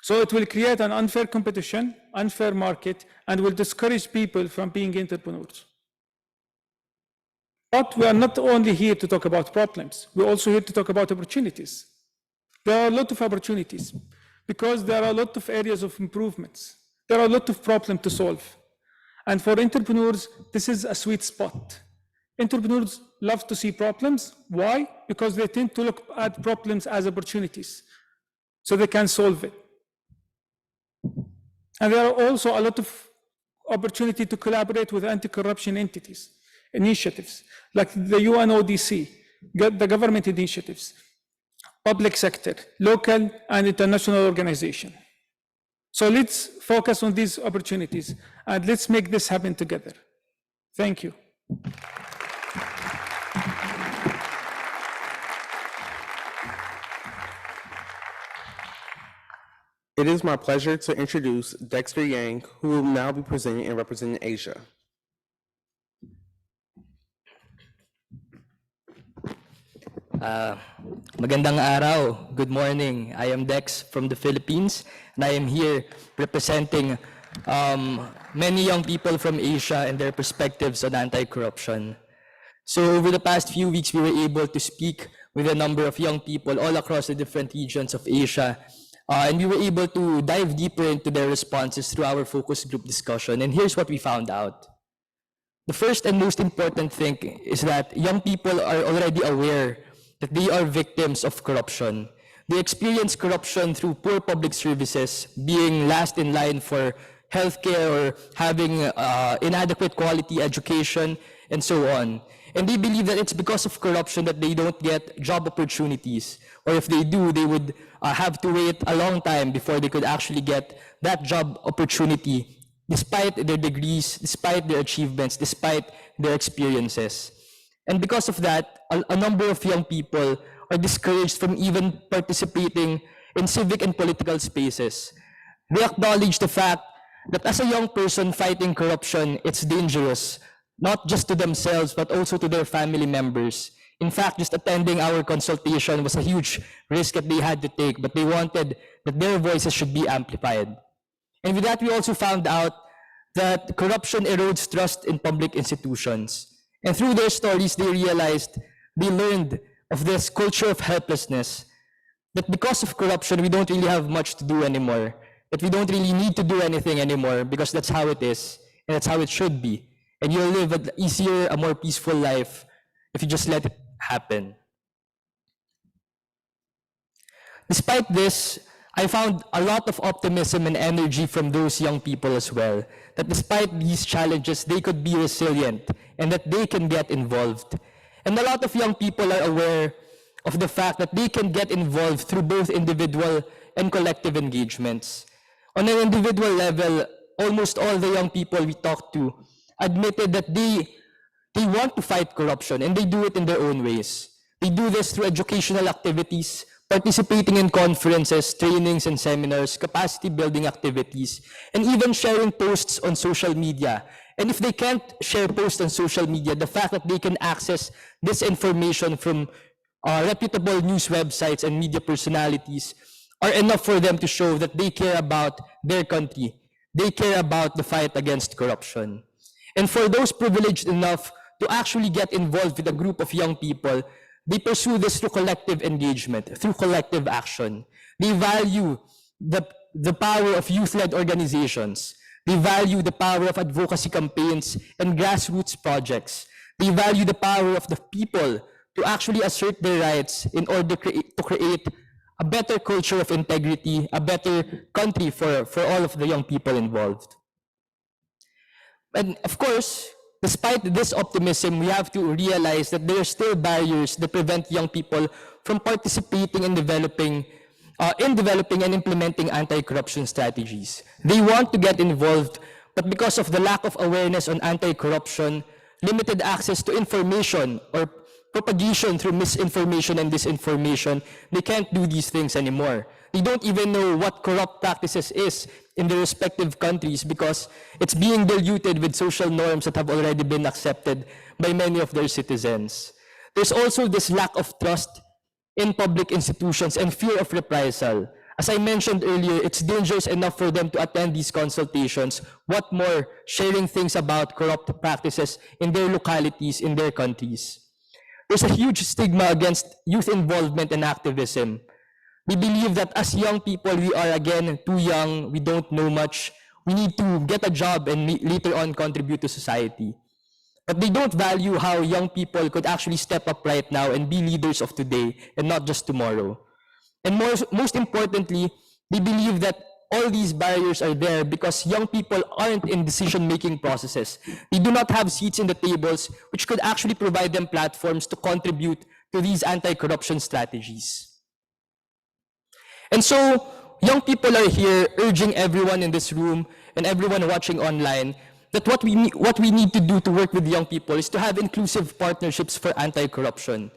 So it will create an unfair competition, unfair market, and will discourage people from being entrepreneurs. But we are not only here to talk about problems, we're also here to talk about opportunities. There are a lot of opportunities because there are a lot of areas of improvements. There are a lot of problems to solve. And for entrepreneurs, this is a sweet spot. Entrepreneurs love to see problems. Why? Because they tend to look at problems as opportunities, so they can solve it. And there are also a lot of opportunity to collaborate with anti-corruption initiatives, like the UNODC, the government initiatives, public sector, local and international organization. So let's focus on these opportunities and let's make this happen together. Thank you. It is my pleasure to introduce Dexter Yang, who will now be presenting and representing Asia. Magandang araw. Good morning. I am Dex from the Philippines, and I am here representing many young people from Asia and their perspectives on anti-corruption. So over the past few weeks, we were able to speak with a number of young people all across the different regions of Asia, and we were able to dive deeper into their responses through our focus group discussion. And here's what we found out. The first and most important thing is that young people are already aware that they are victims of corruption. They experience corruption through poor public services, being last in line for healthcare or having inadequate quality education, and so on. And they believe that it's because of corruption that they don't get job opportunities, or if they do, they would have to wait a long time before they could actually get that job opportunity, despite their degrees, despite their achievements, despite their experiences. And because of that, a number of young people are discouraged from even participating in civic and political spaces. They acknowledge the fact that as a young person fighting corruption, it's dangerous, not just to themselves, but also to their family members. In fact, just attending our consultation was a huge risk that they had to take, but they wanted that their voices should be amplified. And with that, we also found out that corruption erodes trust in public institutions. And through their stories, they realized, they learned of this culture of helplessness, that because of corruption, we don't really have much to do anymore, that we don't really need to do anything anymore because that's how it is, and that's how it should be. And you'll live an easier, a more peaceful life if you just let it happen. Despite this, I found a lot of optimism and energy from those young people as well, that despite these challenges, they could be resilient and that they can get involved. And a lot of young people are aware of the fact that they can get involved through both individual and collective engagements. On an individual level, almost all the young people we talked to admitted that they want to fight corruption, and they do it in their own ways. They do this through educational activities, participating in conferences, trainings, and seminars, capacity building activities, and even sharing posts on social media. And if they can't share posts on social media, the fact that they can access this information from reputable news websites and media personalities are enough for them to show that they care about their country. They care about the fight against corruption. And for those privileged enough to actually get involved with a group of young people, they pursue this through collective engagement, through collective action. They value the power of youth-led organizations. They value the power of advocacy campaigns and grassroots projects. They value the power of the people to actually assert their rights in order to create a better culture of integrity, a better country for all of the young people involved. And of course, despite this optimism, we have to realize that there are still barriers that prevent young people from participating in developing and implementing anti-corruption strategies. They want to get involved, but because of the lack of awareness on anti-corruption, limited access to information, or propagation through misinformation and disinformation, they can't do these things anymore. They don't even know what corrupt practices is in their respective countries because it's being diluted with social norms that have already been accepted by many of their citizens. There's also this lack of trust in public institutions and fear of reprisal. As I mentioned earlier, it's dangerous enough for them to attend these consultations. What more, sharing things about corrupt practices in their localities, in their countries. There's a huge stigma against youth involvement and activism. We believe that as young people, we are again too young, we don't know much, we need to get a job and later on contribute to society. But they don't value how young people could actually step up right now and be leaders of today and not just tomorrow. And most importantly, they believe that all these barriers are there because young people aren't in decision-making processes. They do not have seats in the tables, which could actually provide them platforms to contribute to these anti-corruption strategies. And so, young people are here urging everyone in this room and everyone watching online that what we need to do to work with young people is to have inclusive partnerships for anti-corruption.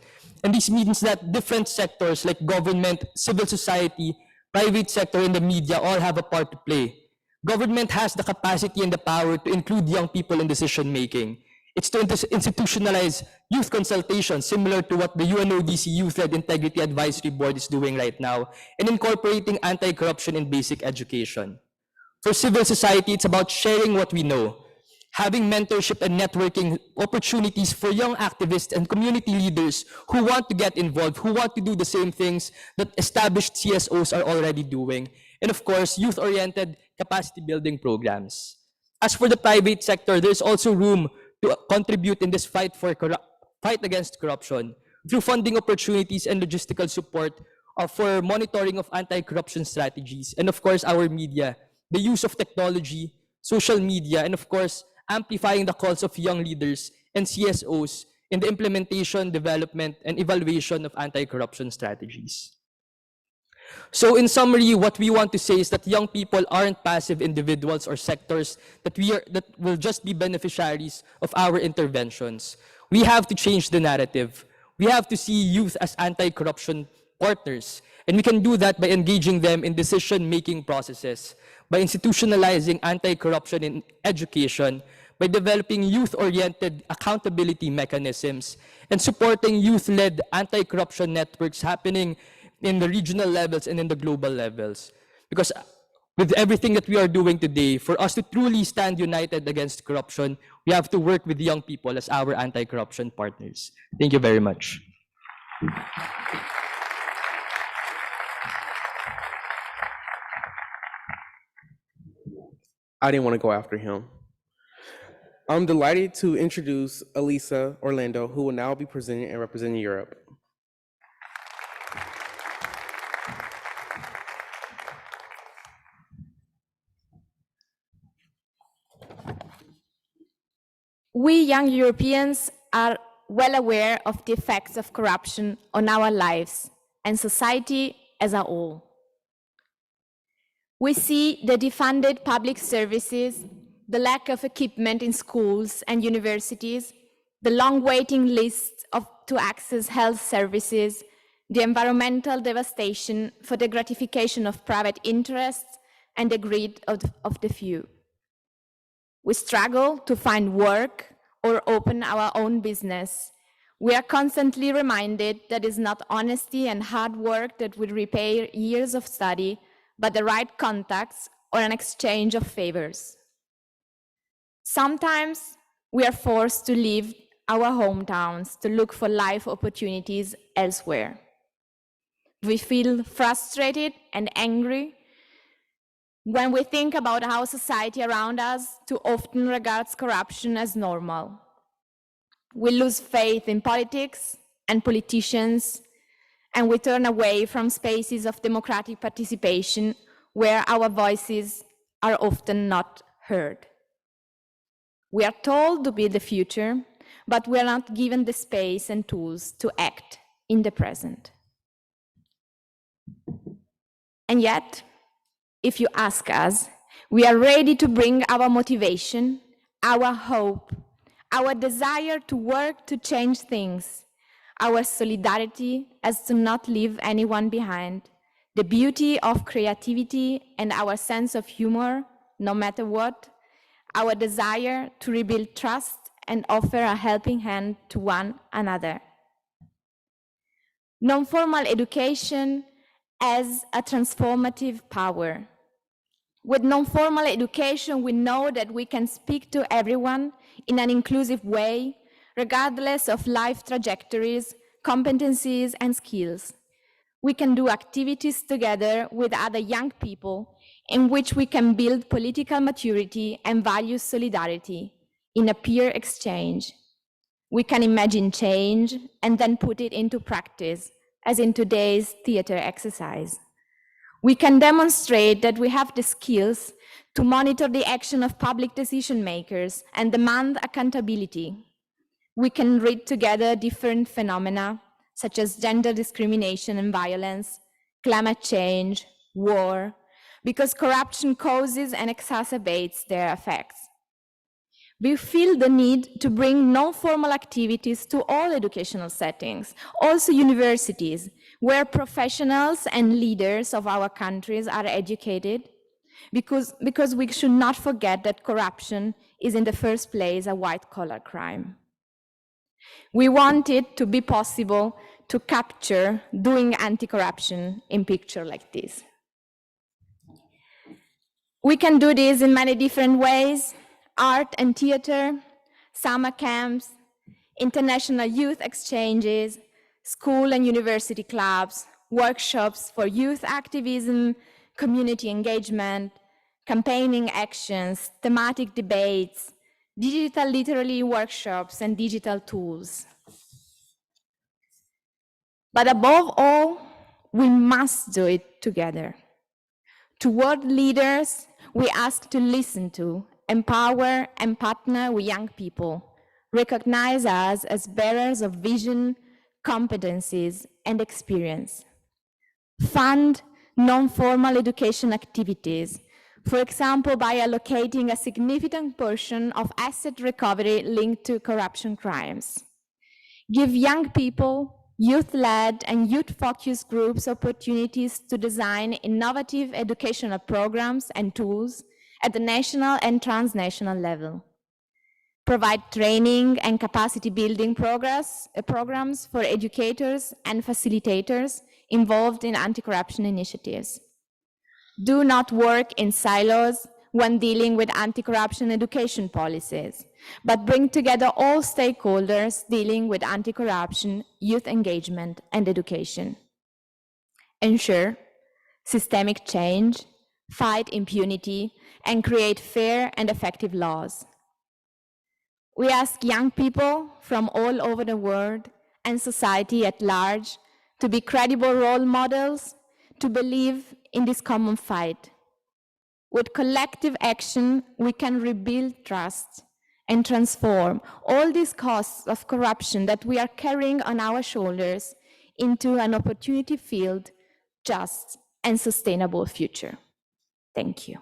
And this means that different sectors like government, civil society, private sector, and the media all have a part to play. Government has the capacity and the power to include young people in decision making. It's to institutionalize youth consultation, similar to what the UNODC Youth-Led Integrity Advisory Board is doing right now, and incorporating anti-corruption in basic education. For civil society, it's about sharing what we know, having mentorship and networking opportunities for young activists and community leaders who want to get involved, who want to do the same things that established CSOs are already doing, and of course, youth-oriented capacity building programs. As for the private sector, there's also room to contribute in this fight against corruption through funding opportunities and logistical support for monitoring of anti-corruption strategies, and of course, our media, the use of technology, social media, and of course, amplifying the calls of young leaders and CSOs in the implementation, development, and evaluation of anti-corruption strategies. So in summary, what we want to say is that young people aren't passive individuals or sectors that will just be beneficiaries of our interventions. We have to change the narrative. We have to see youth as anti-corruption partners, and we can do that by engaging them in decision-making processes, by institutionalizing anti-corruption in education, by developing youth-oriented accountability mechanisms, and supporting youth-led anti-corruption networks happening in the regional levels and in the global levels. Because with everything that we are doing today, for us to truly stand united against corruption, we have to work with young people as our anti-corruption partners. Thank you very much. I didn't want to go after him. I'm delighted to introduce Elisa Orlando, who will now be presenting and representing Europe. We young Europeans are well aware of the effects of corruption on our lives and society as a whole. We see the defunded public services, the lack of equipment in schools and universities, the long waiting lists to access health services, the environmental devastation for the gratification of private interests, and the greed of the few. We struggle to find work or open our own business. We are constantly reminded that it's not honesty and hard work that will repay years of study, but the right contacts or an exchange of favors. Sometimes we are forced to leave our hometowns to look for life opportunities elsewhere. We feel frustrated and angry when we think about how society around us too often regards corruption as normal. We lose faith in politics and politicians, and we turn away from spaces of democratic participation where our voices are often not heard. We are told to be the future, but we are not given the space and tools to act in the present. And yet, if you ask us, we are ready to bring our motivation, our hope, our desire to work to change things, our solidarity as to not leave anyone behind, the beauty of creativity and our sense of humor, no matter what, our desire to rebuild trust and offer a helping hand to one another. Non-formal education as a transformative power. With non-formal education, we know that we can speak to everyone in an inclusive way, regardless of life trajectories, competencies, and skills. We can do activities together with other young people in which we can build political maturity and value solidarity in a peer exchange. We can imagine change and then put it into practice, as in today's theater exercise. We can demonstrate that we have the skills to monitor the action of public decision makers and demand accountability. We can read together different phenomena, such as gender discrimination and violence, climate change, war, because corruption causes and exacerbates their effects. We feel the need to bring non-formal activities to all educational settings, also universities, where professionals and leaders of our countries are educated, because we should not forget that corruption is in the first place a white-collar crime. We want it to be possible to capture doing anti-corruption in pictures like this. We can do this in many different ways: art and theater, summer camps, international youth exchanges, school and university clubs, workshops for youth activism, community engagement, campaigning actions, thematic debates, digital literary workshops, and digital tools. But above all, we must do it together. To world leaders, we ask to listen to, empower, and partner with young people, recognize us as bearers of vision, competencies, and experience. Fund non-formal education activities, for example, by allocating a significant portion of asset recovery linked to corruption crimes. Give young people, youth-led and youth-focused groups opportunities to design innovative educational programs and tools at the national and transnational level. Provide training and capacity building programs for educators and facilitators involved in anti-corruption initiatives. Do not work in silos when dealing with anti-corruption education policies, but bring together all stakeholders dealing with anti-corruption, youth engagement, and education. Ensure systemic change, fight impunity, and create fair and effective laws. We ask young people from all over the world and society at large to be credible role models, to believe in this common fight. With collective action, we can rebuild trust and transform all these costs of corruption that we are carrying on our shoulders into an opportunity-filled, just, and sustainable future. Thank you.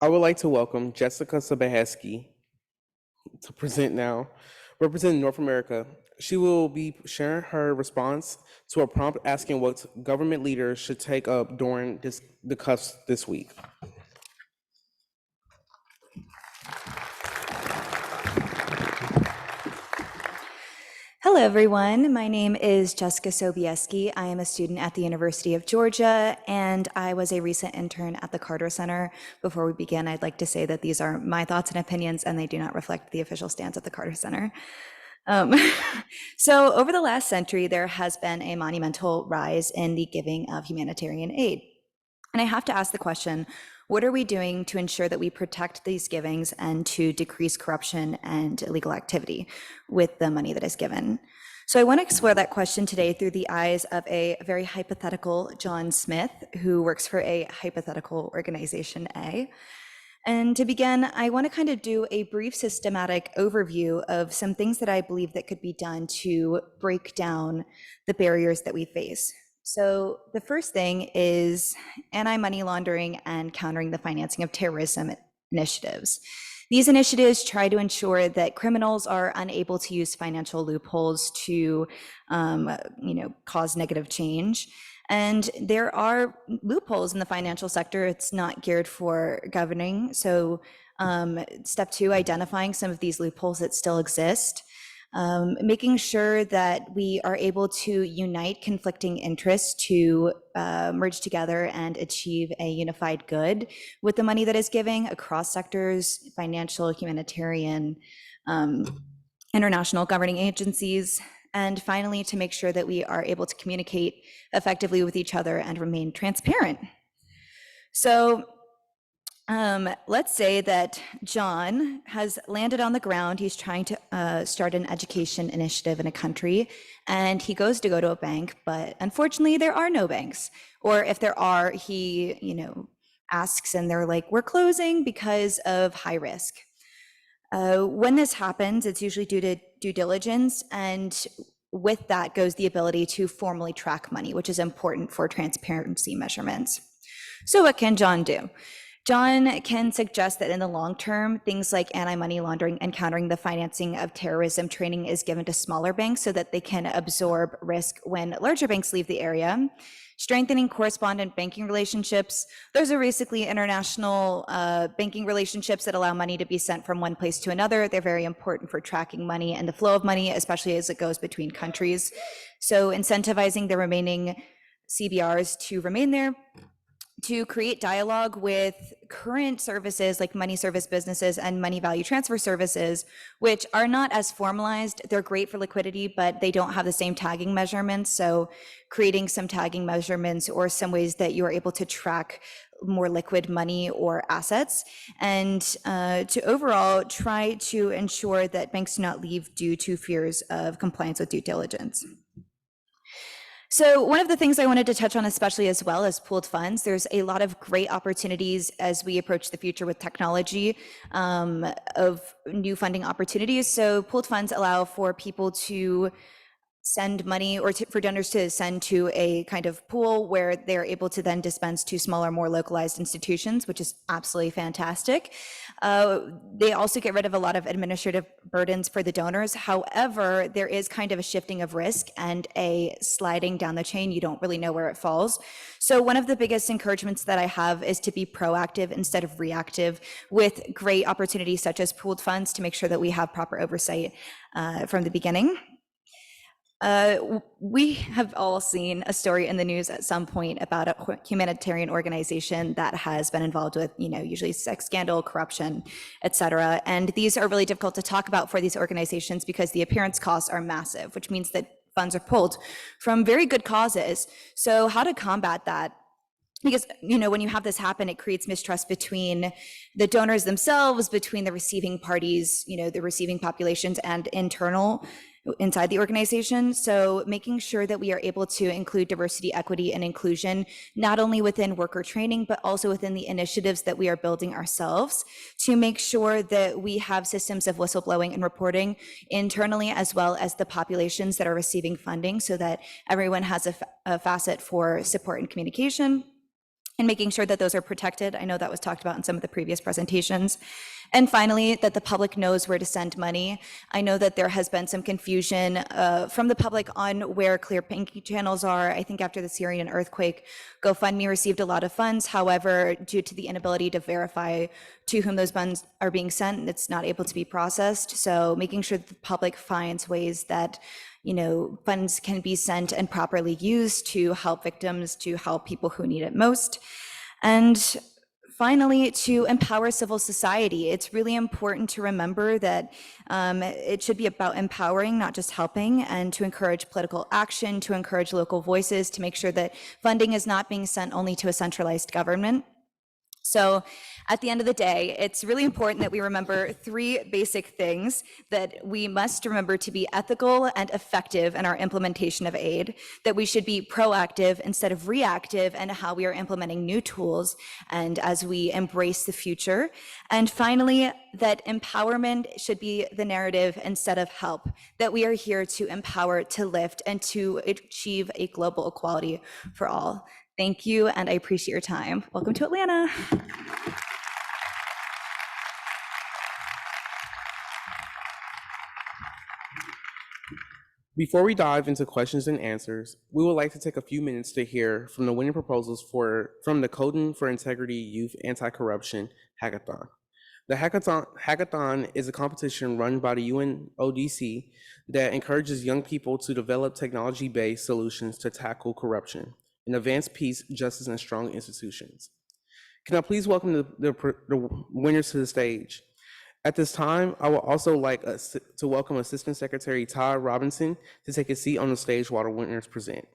I would like to welcome Jessica Sobeheski to present now, representing North America. She will be sharing her response to a prompt asking what government leaders should take up during the COSP this week. Hello, everyone. My name is Jessica Sobieski. I am a student at the University of Georgia, and I was a recent intern at the Carter Center. Before we begin, I'd like to say that these are my thoughts and opinions, and they do not reflect the official stance at the Carter Center. So over the last century, there has been a monumental rise in the giving of humanitarian aid. And I have to ask the question, what are we doing to ensure that we protect these givings and to decrease corruption and illegal activity with the money that is given? So I want to explore that question today through the eyes of a very hypothetical John Smith, who works for a hypothetical organization A. And to begin, I want to kind of do a brief systematic overview of some things that I believe that could be done to break down the barriers that we face. So the first thing is anti-money laundering and countering the financing of terrorism initiatives. These initiatives try to ensure that criminals are unable to use financial loopholes to cause negative change. And there are loopholes in the financial sector. It's not geared for governing. So step two, identifying some of these loopholes that still exist. Making sure that we are able to unite conflicting interests to merge together and achieve a unified good with the money that is giving across sectors, financial, humanitarian, international governing agencies. And finally, to make sure that we are able to communicate effectively with each other and remain transparent. So let's say that John has landed on the ground. He's trying to start an education initiative in a country, and he goes to a bank, but unfortunately there are no banks. Or if there are, he asks and they're like, we're closing because of high risk. When this happens, it's usually due to due diligence, and with that goes the ability to formally track money, which is important for transparency measurements. So what can John do? John can suggest that in the long term, things like anti-money laundering and countering the financing of terrorism training is given to smaller banks so that they can absorb risk when larger banks leave the area. Strengthening correspondent banking relationships. Those are basically international banking relationships that allow money to be sent from one place to another. They're very important for tracking money and the flow of money, especially as it goes between countries. So incentivizing the remaining CBRs to remain there, to create dialogue with current services like money service businesses and money value transfer services, which are not as formalized. They're great for liquidity, but they don't have the same tagging measurements. So creating some tagging measurements or some ways that you are able to track more liquid money or assets, and to overall try to ensure that banks do not leave due to fears of compliance with due diligence. So one of the things I wanted to touch on especially as well as pooled funds, there's a lot of great opportunities as we approach the future with technology of new funding opportunities. So pooled funds allow for people to send money or for donors to send to a kind of pool where they're able to then dispense to smaller, more localized institutions, which is absolutely fantastic. They also get rid of a lot of administrative burdens for the donors. However, there is kind of a shifting of risk and a sliding down the chain. You don't really know where it falls. So one of the biggest encouragements that I have is to be proactive instead of reactive with great opportunities such as pooled funds to make sure that we have proper oversight from the beginning. We have all seen a story in the news at some point about a humanitarian organization that has been involved with, usually sex scandal, corruption, et cetera. And these are really difficult to talk about for these organizations because the appearance costs are massive, which means that funds are pulled from very good causes. So how to combat that? Because, when you have this happen, it creates mistrust between the donors themselves, between the receiving parties, the receiving populations and inside the organization. So making sure that we are able to include diversity, equity, and inclusion, not only within worker training, but also within the initiatives that we are building ourselves to make sure that we have systems of whistleblowing and reporting internally, as well as the populations that are receiving funding so that everyone has a facet for support and communication, and making sure that those are protected. I know that was talked about in some of the previous presentations. And finally, that the public knows where to send money. I know that there has been some confusion from the public on where clear banking channels are. I think after the Syrian earthquake, GoFundMe received a lot of funds. However, due to the inability to verify to whom those funds are being sent, it's not able to be processed. So making sure that the public finds ways that funds can be sent and properly used to help victims, to help people who need it most. And finally, to empower civil society. It's really important to remember that it should be about empowering, not just helping, and to encourage political action, to encourage local voices, to make sure that funding is not being sent only to a centralized government. So at the end of the day, it's really important that we remember three basic things: that we must remember to be ethical and effective in our implementation of aid, that we should be proactive instead of reactive in how we are implementing new tools and as we embrace the future. And finally, that empowerment should be the narrative instead of help, that we are here to empower, to lift, and to achieve a global equality for all. Thank you, and I appreciate your time. Welcome to Atlanta. Before we dive into questions and answers, we would like to take a few minutes to hear from the winning proposals from the Coding for Integrity Youth Anti-Corruption Hackathon. The hackathon is a competition run by the UNODC that encourages young people to develop technology-based solutions to tackle corruption and advance peace, justice, and strong institutions. Can I please welcome the winners to the stage? At this time, I would also like us to welcome Assistant Secretary Todd Robinson to take a seat on the stage while the winners present.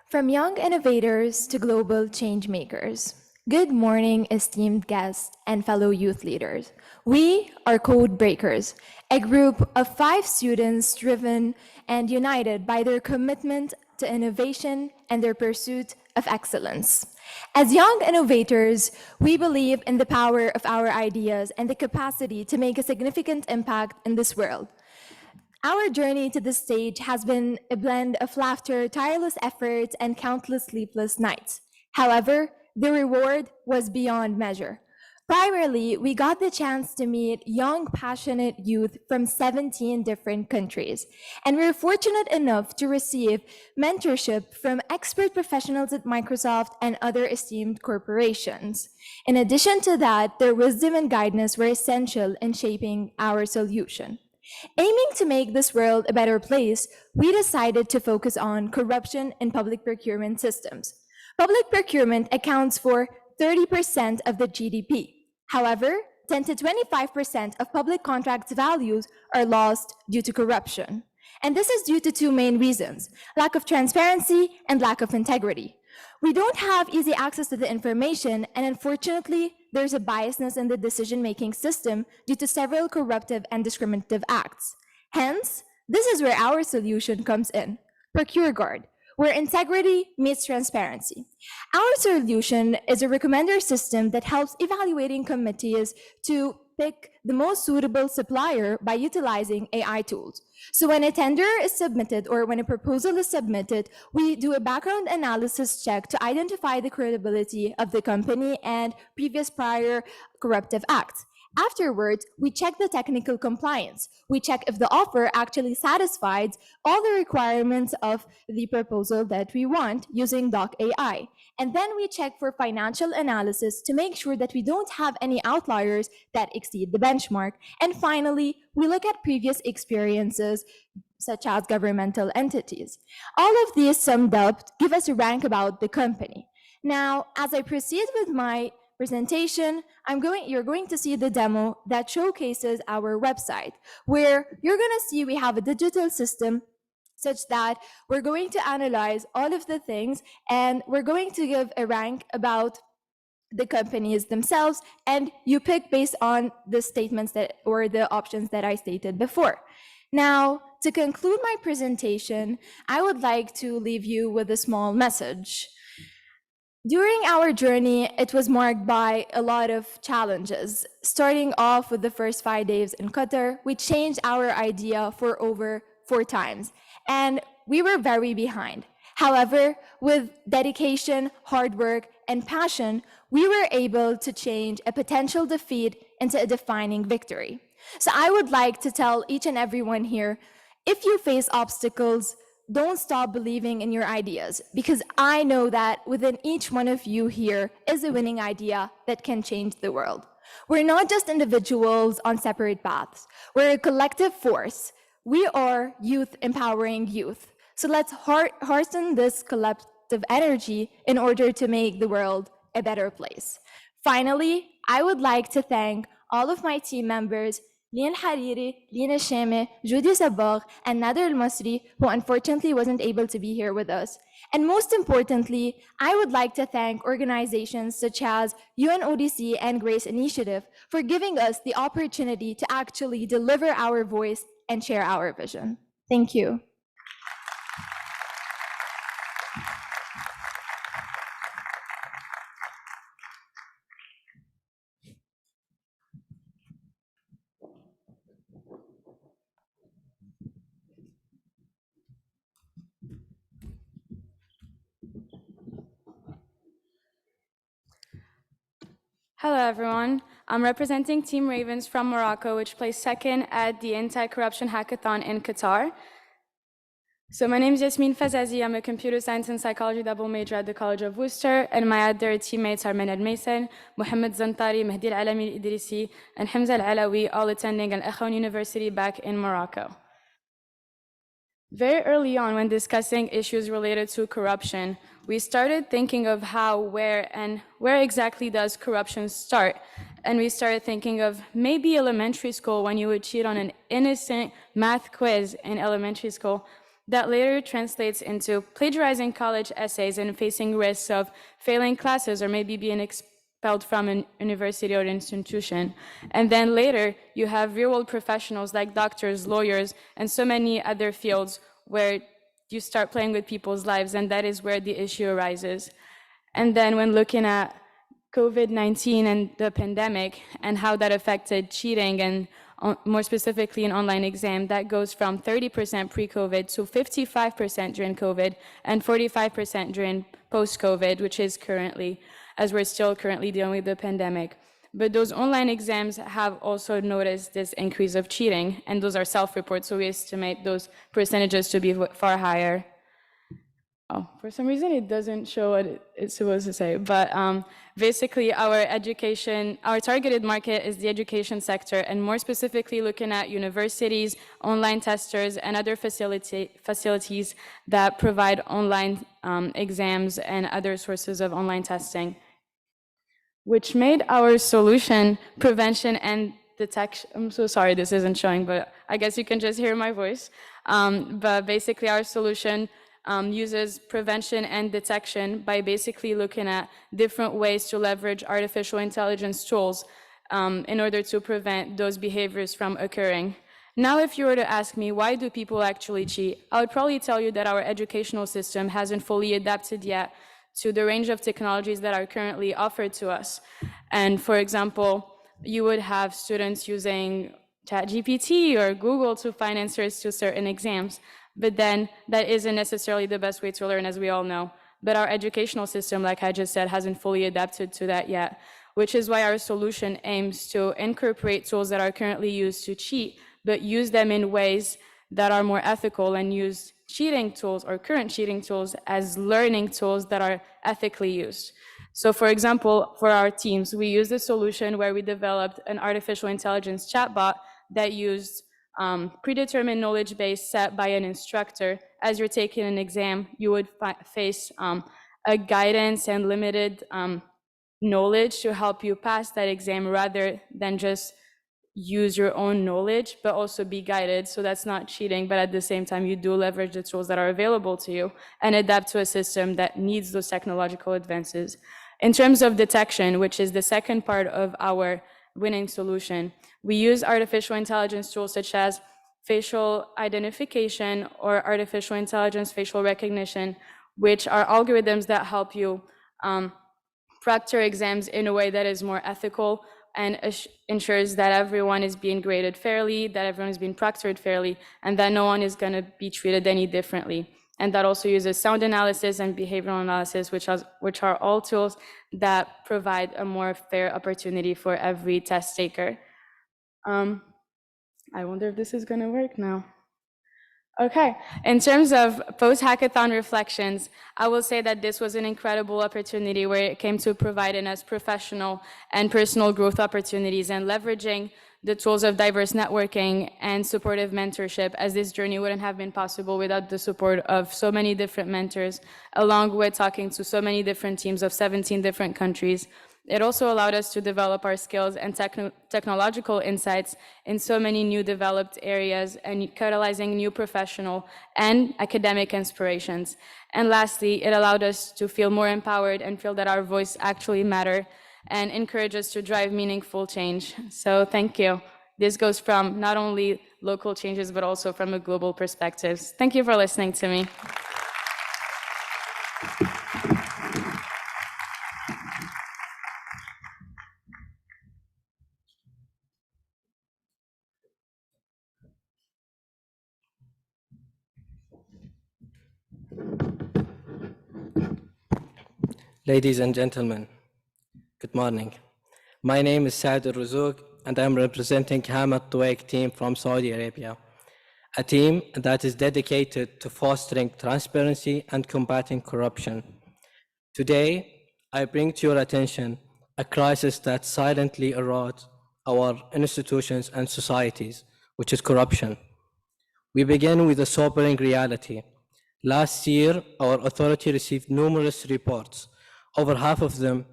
From young innovators to global change makers. Good morning, esteemed guests and fellow youth leaders. We are Code Breakers, a group of 5 students driven and united by their commitment to innovation and their pursuit of excellence. As young innovators, we believe in the power of our ideas and the capacity to make a significant impact in this world. Our journey to this stage has been a blend of laughter, tireless efforts, and countless sleepless nights. However, the reward was beyond measure. Primarily, we got the chance to meet young, passionate youth from 17 different countries. And we were fortunate enough to receive mentorship from expert professionals at Microsoft and other esteemed corporations. In addition to that, their wisdom and guidance were essential in shaping our solution. Aiming to make this world a better place, we decided to focus on corruption in public procurement systems. Public procurement accounts for 30% of the GDP. However, 10 to 25% of public contracts values are lost due to corruption. And this is due to 2 main reasons: lack of transparency and lack of integrity. We don't have easy access to the information, and unfortunately, there's a biasness in the decision-making system due to several corruptive and discriminative acts. Hence, this is where our solution comes in, ProcureGuard, where integrity meets transparency. Our solution is a recommender system that helps evaluating committees to pick the most suitable supplier by utilizing AI tools. So when a tender is submitted or when a proposal is submitted, we do a background analysis check to identify the credibility of the company and previous prior corruptive acts. Afterwards, we check the technical compliance. We check if the offer actually satisfies all the requirements of the proposal that we want using Doc AI. And then we check for financial analysis to make sure that we don't have any outliers that exceed the benchmark. And finally, we look at previous experiences such as governmental entities. All of these summed up give us a rank about the company. Now, as I proceed with my presentation, you're going to see the demo that showcases our website, where you're going to see we have a digital system such that we're going to analyze all of the things and we're going to give a rank about the companies themselves, and you pick based on the statements that or the options that I stated before. Now, to conclude my presentation, I would like to leave you with a small message. During our journey, it was marked by a lot of challenges. Starting off with the first 5 days in Qatar, we changed our idea for over 4 times, and we were very behind. However, with dedication, hard work, and passion, we were able to change a potential defeat into a defining victory. So I would like to tell each and everyone here, if you face obstacles, don't stop believing in your ideas, because I know that within each one of you here is a winning idea that can change the world. We're not just individuals on separate paths. We're a collective force. We are youth empowering youth. So let's harness this collective energy in order to make the world a better place. Finally, I would like to thank all of my team members, Lian Hariri, Lina Sheme, Judy Sabagh, and Nader Al-Masri, who unfortunately wasn't able to be here with us. And most importantly, I would like to thank organizations such as UNODC and Grace Initiative for giving us the opportunity to actually deliver our voice and share our vision. Thank you. Hello, everyone. I'm representing Team Ravens from Morocco, which placed second at the Anti-Corruption Hackathon in Qatar. So my name is Yasmin Fazazi. I'm a computer science and psychology double major at the College of Worcester, and my other teammates are Minad Mason, Mohammed Zantari, Mahdi Al-Alami Al-Idrisi, and Hamza Al-Alawi, all attending Al-Akhawan University back in Morocco. Very early on, when discussing issues related to corruption, we started thinking of how, where exactly does corruption start? And we started thinking of maybe elementary school, when you would cheat on an innocent math quiz in elementary school. that later translates into plagiarizing college essays and facing risks of failing classes or maybe being expelled from an university or institution. And then later, you have real-world professionals like doctors, lawyers, and so many other fields where you start playing with people's lives, and that is where the issue arises. And then when looking at COVID-19 and the pandemic and how that affected cheating and more specifically in online exam, that goes from 30% pre-COVID to 55% during COVID and 45% during post-COVID, which is currently, as we're still currently dealing with the pandemic. But those online exams have also noticed this increase of cheating, and those are self-reports, so we estimate those percentages to be far higher. Oh, for some reason it doesn't show what it's supposed to say, but basically our targeted market is the education sector, and more specifically looking at universities, online testers, and other facilities that provide online exams and other sources of online testing, which made our solution prevention and detection. I'm so sorry this isn't showing, but I guess you can just hear my voice. But basically our solution uses prevention and detection by basically looking at different ways to leverage artificial intelligence tools in order to prevent those behaviors from occurring. Now, if you were to ask me, why do people actually cheat? I would probably tell you that our educational system hasn't fully adapted yet to the range of technologies that are currently offered to us. And for example, you would have students using ChatGPT or Google to find answers to certain exams. But then that isn't necessarily the best way to learn, as we all know. But our educational system, like I just said, hasn't fully adapted to that yet, which is why our solution aims to incorporate tools that are currently used to cheat, but use them in ways that are more ethical and use cheating tools or current cheating tools as learning tools that are ethically used. So for example, for our teams, we used a solution where we developed an artificial intelligence chatbot that used predetermined knowledge base set by an instructor. As you're taking an exam, you would face a guidance and limited knowledge to help you pass that exam rather than just use your own knowledge, but also be guided. So that's not cheating, but at the same time, you do leverage the tools that are available to you and adapt to a system that needs those technological advances. In terms of detection, which is the second part of our winning solution, we use artificial intelligence tools such as facial identification or artificial intelligence facial recognition, which are algorithms that help you proctor exams in a way that is more ethical and ensures that everyone is being graded fairly, that everyone is being proctored fairly, and that no one is going to be treated any differently. And that also uses sound analysis and behavioral analysis, which are all tools that provide a more fair opportunity for every test taker. I wonder if this is going to work now. Okay, in terms of post-hackathon reflections, I will say that this was an incredible opportunity where it came to providing us professional and personal growth opportunities and leveraging the tools of diverse networking and supportive mentorship, as this journey wouldn't have been possible without the support of so many different mentors, along with talking to so many different teams of 17 different countries. It also allowed us to develop our skills and technological insights in so many new developed areas and catalyzing new professional and academic inspirations. And lastly, it allowed us to feel more empowered and feel that our voice actually matters and encourage us to drive meaningful change. So thank you. This goes from not only local changes, but also from a global perspective. Thank you for listening to me. Ladies and gentlemen, good morning. My name is Saad Al-Ruzouk, and I'm representing Hamad Tuwaik team from Saudi Arabia, a team that is dedicated to fostering transparency and combating corruption. Today, I bring to your attention a crisis that silently erodes our institutions and societies, which is corruption. We begin with a sobering reality. Last year, our authority received numerous reports. Over half of them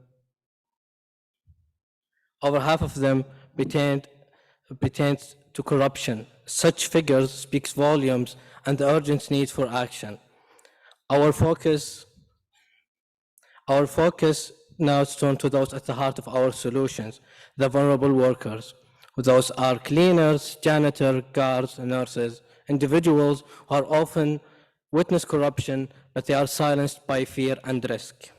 pertained to corruption. Such figures speaks volumes and the urgent need for action. Our focus now is turned to those at the heart of our solutions, the vulnerable workers. Those are cleaners, janitors, guards, nurses, individuals who are often witness corruption, but they are silenced by fear and risk.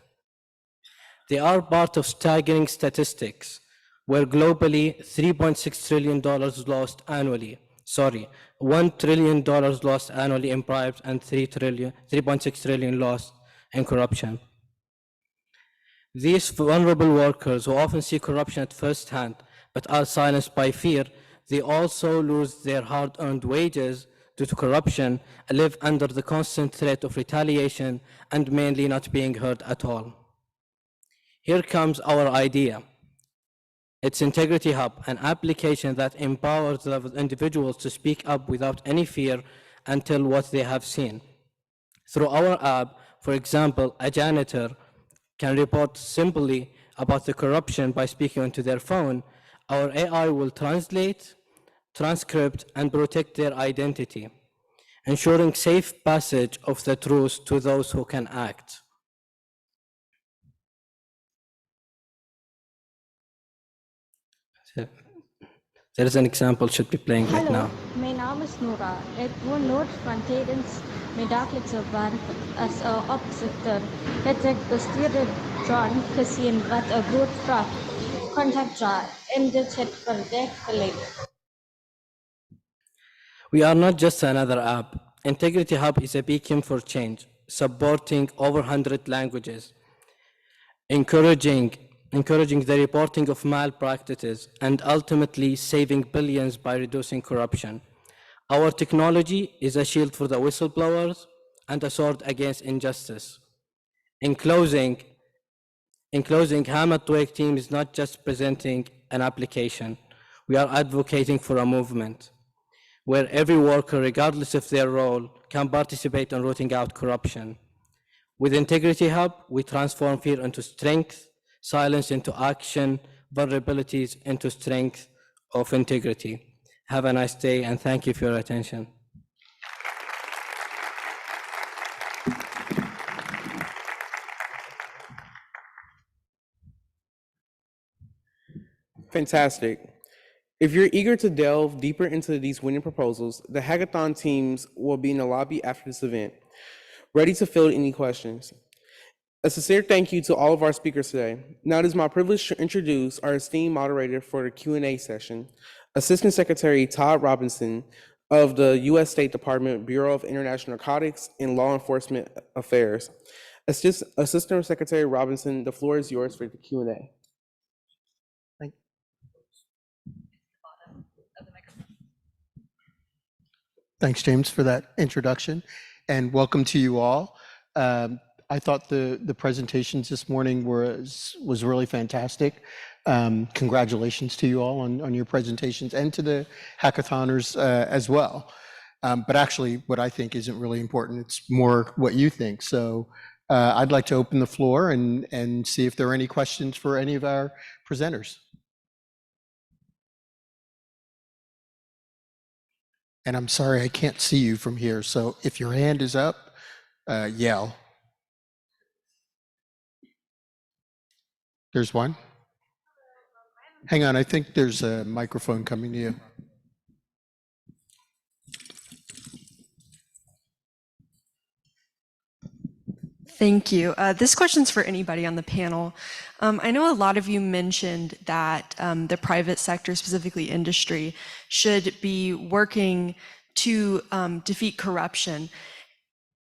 They are part of staggering statistics, where globally $3.6 trillion lost annually. $1 trillion lost annually in bribes and 3.6 trillion lost in corruption. These vulnerable workers who often see corruption at first hand, but are silenced by fear, they also lose their hard-earned wages due to corruption, and live under the constant threat of retaliation and mainly not being heard at all. Here comes our idea. It's Integrity Hub, an application that empowers the individuals to speak up without any fear and tell what they have seen. Through our app, for example, a janitor can report simply about the corruption by speaking into their phone. Our AI will translate, transcript, and protect their identity, ensuring safe passage of the truth to those who can act. There is an example should be playing right now. Mijn naam is Nora. Ik woon noord van tijdens mijn dagelijkse werk als opzichter. Het ik bestuurder John gezien wat een groot vraag contact John en dit het verdedigd. We are not just another app. Integrity Hub is a beacon for change, supporting over 100 languages, encouraging the reporting of malpractices, and ultimately saving billions by reducing corruption. Our technology is a shield for the whistleblowers and a sword against injustice. In closing, Hamad Twake team is not just presenting an application. We are advocating for a movement where every worker, regardless of their role, can participate in rooting out corruption. With Integrity Hub, we transform fear into strength, silence into action, vulnerabilities into strength of integrity. Have a nice day, and thank you for your attention. Fantastic. If you're eager to delve deeper into these winning proposals, the hackathon teams will be in the lobby after this event, ready to field any questions. A sincere thank you to all of our speakers today. Now it is my privilege to introduce our esteemed moderator for the Q&A session, Assistant Secretary Todd Robinson of the U.S. State Department Bureau of International Narcotics and Law Enforcement Affairs. Assistant Secretary Robinson, the floor is yours for the Q&A. Thanks, James, for that introduction, and welcome to you all. I thought the presentations this morning was really fantastic. Congratulations to you all on your presentations and to the hackathoners as well. But actually, what I think isn't really important. It's more what you think. So I'd like to open the floor and see if there are any questions for any of our presenters. And I'm sorry, I can't see you from here. So if your hand is up, yell. There's one. Hang on, I think there's a microphone coming to you. Thank you. This question's for anybody on the panel. I know a lot of you mentioned that the private sector, specifically industry, should be working to defeat corruption.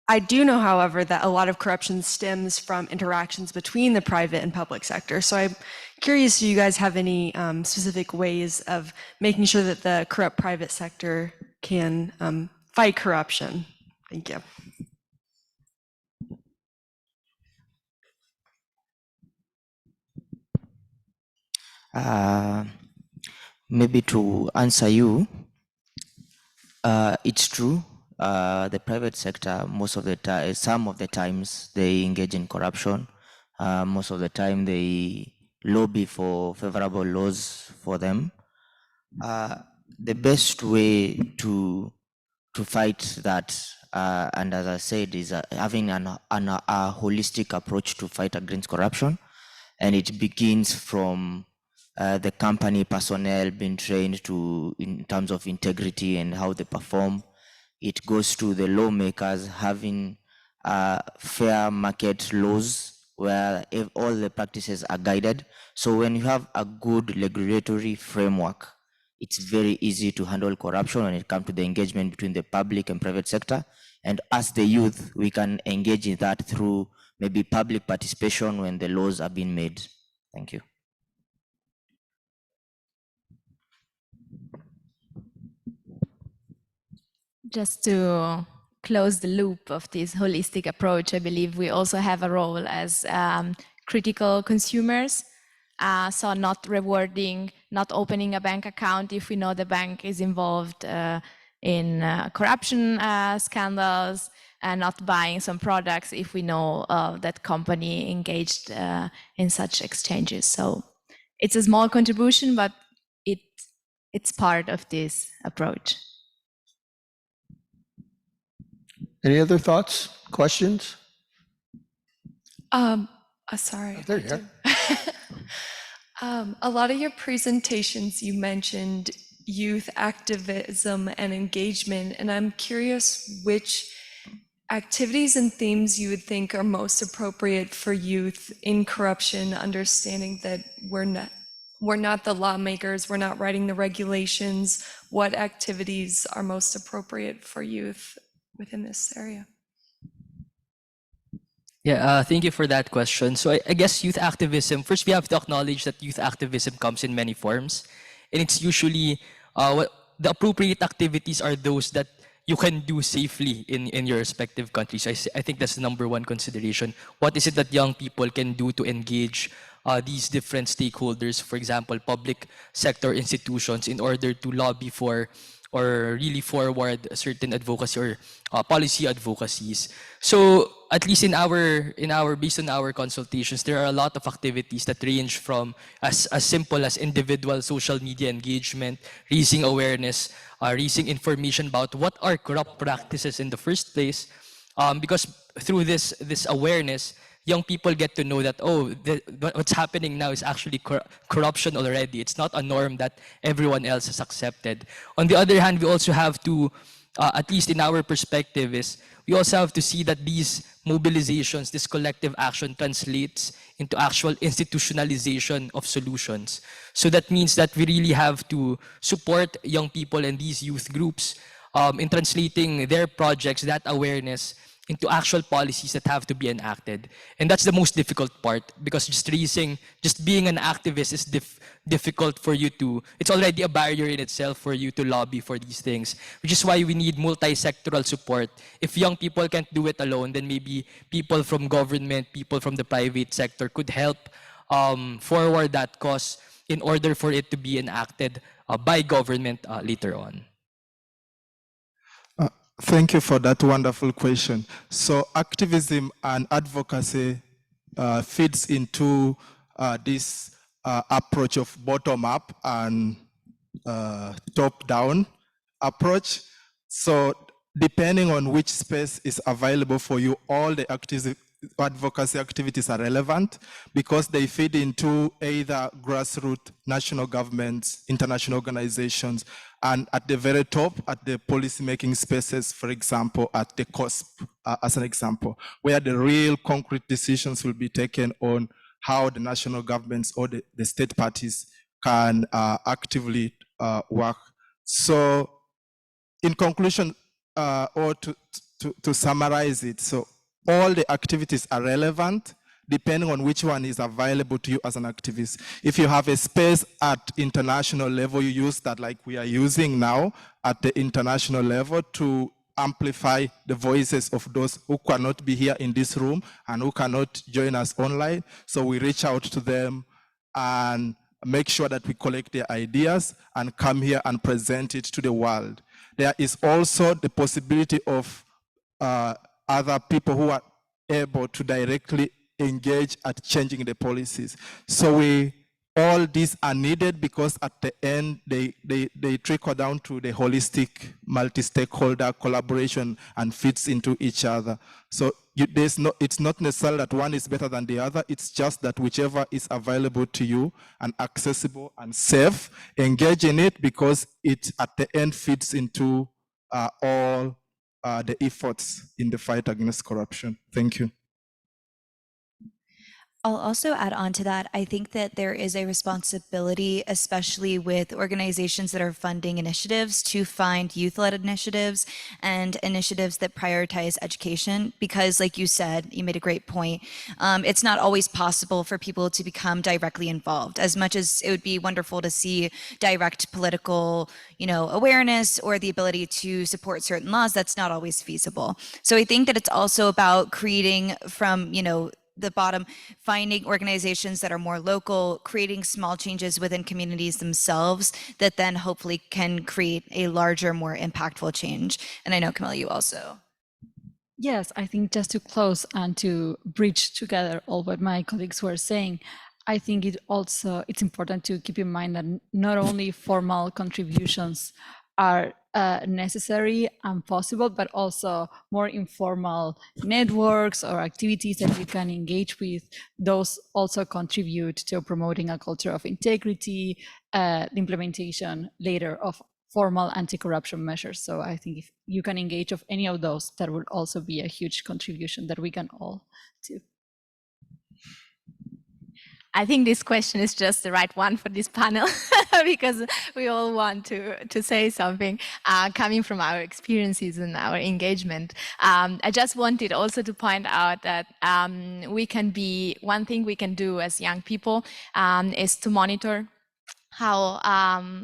I do know, however, that a lot of corruption stems from interactions between the private and public sector. So I'm curious, do you guys have any specific ways of making sure that the corrupt private sector can fight corruption? Thank you. Maybe to answer you, it's true. The private sector, most of the time, some of the times they engage in corruption. Most of the time they lobby for favorable laws for them. the best way to fight that, and as I said, is having a holistic approach to fight against corruption, and it begins from the company personnel being trained in terms of integrity and how they perform. It goes to the lawmakers having fair market laws where all the practices are guided. So when you have a good regulatory framework, it's very easy to handle corruption when it comes to the engagement between the public and private sector. And as the youth, we can engage in that through maybe public participation when the laws are being made. Thank you. Just to close the loop of this holistic approach, I believe we also have a role as critical consumers. So not rewarding, not opening a bank account if we know the bank is involved in corruption scandals, and not buying some products if we know that company engaged in such exchanges. So it's a small contribution, but it's part of this approach. Any other thoughts, questions? Sorry. There you are. A lot of your presentations, you mentioned youth activism and engagement, and I'm curious which activities and themes you would think are most appropriate for youth in corruption, understanding that we're not the lawmakers, we're not writing the regulations. What activities are most appropriate for youth within this area? Yeah, thank you for that question. So I guess youth activism, first we have to acknowledge that youth activism comes in many forms. And it's usually, the appropriate activities are those that you can do safely in your respective countries. I think that's the number one consideration. What is it that young people can do to engage these different stakeholders, for example, public sector institutions, in order to lobby for or really forward certain advocacy or policy advocacies. So at least in our based on our consultations, there are a lot of activities that range from as simple as individual social media engagement, raising awareness, raising information about what are corrupt practices in the first place, because through this awareness, young people get to know that, what's happening now is actually corruption already. It's not a norm that everyone else has accepted. On the other hand, we also have to, at least in our perspective, we also have to see that these mobilizations, this collective action translates into actual institutionalization of solutions. So that means that we really have to support young people and these youth groups in translating their projects, that awareness, into actual policies that have to be enacted. And that's the most difficult part, because just being an activist is difficult for you to, it's already a barrier in itself for you to lobby for these things, which is why we need multi-sectoral support. If young people can't do it alone, then maybe people from government, people from the private sector could help forward that cause in order for it to be enacted by government later on. Thank you for that wonderful question. So activism and advocacy fits into this approach of bottom-up and top-down approach. So depending on which space is available for you, all the advocacy activities are relevant because they feed into either grassroots, national governments, international organizations, and at the very top, at the policy-making spaces, for example, at the COSP, as an example, where the real concrete decisions will be taken on how the national governments or the state parties can actively work. So in conclusion, or to summarize it, so all the activities are relevant depending on which one is available to you as an activist. If you have a space at international level, you use that like we are using now at the international level to amplify the voices of those who cannot be here in this room and who cannot join us online. So we reach out to them and make sure that we collect their ideas and come here and present it to the world. There is also the possibility of other people who are able to directly engage at changing the policies. So we all these are needed because at the end they trickle down to the holistic multi-stakeholder collaboration and fits into each other. So it's not necessarily that one is better than the other, it's just that whichever is available to you and accessible and safe, engage in it because it at the end fits into all the efforts in the fight against corruption. Thank you. I'll also add on to that. I think that there is a responsibility, especially with organizations that are funding initiatives, to find youth-led initiatives and initiatives that prioritize education. Because like you said, you made a great point, it's not always possible for people to become directly involved. As much as it would be wonderful to see direct political, awareness or the ability to support certain laws, that's not always feasible. So I think that it's also about creating from, the bottom, finding organizations that are more local, creating small changes within communities themselves that then hopefully can create a larger, more impactful change. And I know, Camilla, you also. Yes, I think just to close and to bridge together all what my colleagues were saying, I think it's important to keep in mind that not only formal contributions are necessary and possible, but also more informal networks or activities that you can engage with. Those also contribute to promoting a culture of integrity, the implementation later of formal anti-corruption measures. So I think if you can engage of any of those, that would also be a huge contribution that we can all do. I think this question is just the right one for this panel because we all want to say something coming from our experiences and our engagement. I just wanted also to point out that one thing we can do as young people is to monitor how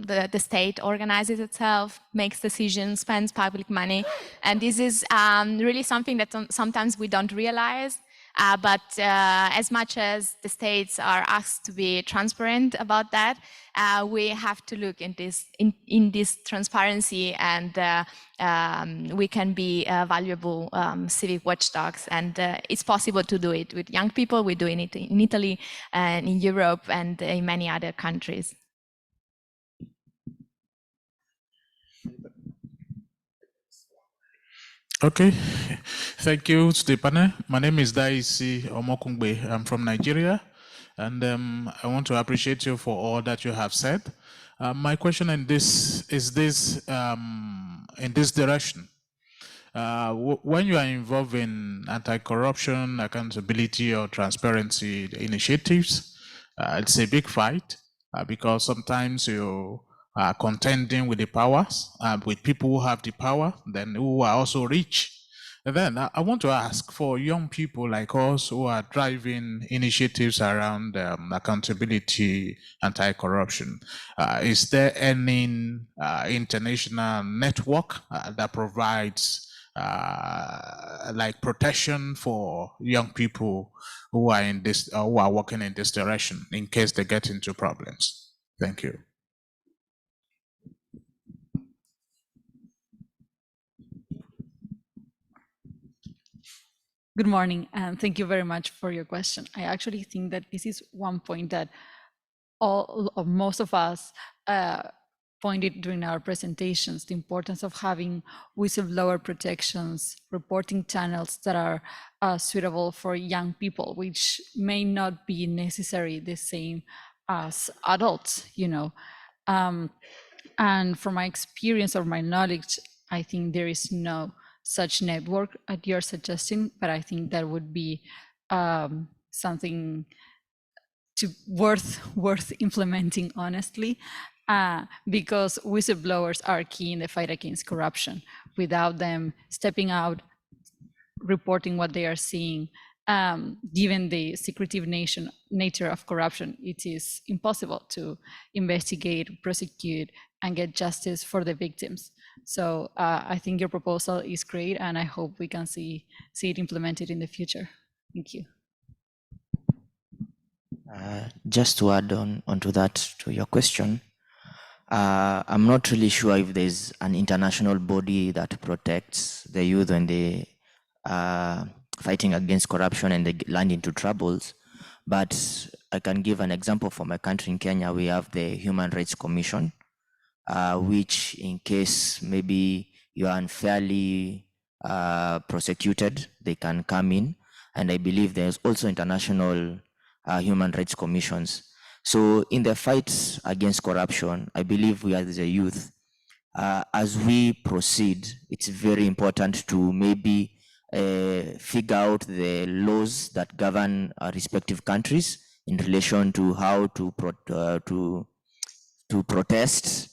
the state organizes itself, makes decisions, spends public money. And this is really something that sometimes we don't realize. But as much as the states are asked to be transparent about that, we have to look in this transparency, and we can be valuable civic watchdogs. And it's possible to do it with young people. We're doing it in Italy and in Europe and in many other countries. Okay, thank you, Stepane. My name is Daisy Omokungbe. I'm from Nigeria, and I want to appreciate you for all that you have said. My question in this direction. When you are involved in anti-corruption, accountability, or transparency initiatives, it's a big fight because sometimes you are contending with the powers, with people who have the power, then who are also rich. And then I want to ask for young people like us who are driving initiatives around accountability, anti-corruption. Is there any international network that provides like protection for young people who are in this, who are working in this direction in case they get into problems? Thank you. Good morning, and thank you very much for your question. I actually think that this is one point that most of us pointed during our presentations, the importance of having whistleblower protections, reporting channels that are suitable for young people, which may not be necessarily the same as adults, and from my experience or my knowledge, I think there is no such network that you're suggesting, but I think that would be something worth implementing, honestly, because whistleblowers are key in the fight against corruption. Without them stepping out, reporting what they are seeing, given the secretive nature of corruption, it is impossible to investigate, prosecute, and get justice for the victims. So I think your proposal is great, and I hope we can see it implemented in the future. Thank you. Just to add onto that, to your question, I'm not really sure if there's an international body that protects the youth when they are fighting against corruption and they land into troubles. But I can give an example for my country in Kenya. We have the Human Rights Commission, which in case maybe you are unfairly prosecuted, they can come in. And I believe there's also international human rights commissions. So in the fight against corruption, I believe we as a youth, as we proceed, it's very important to maybe figure out the laws that govern our respective countries in relation to how to protest,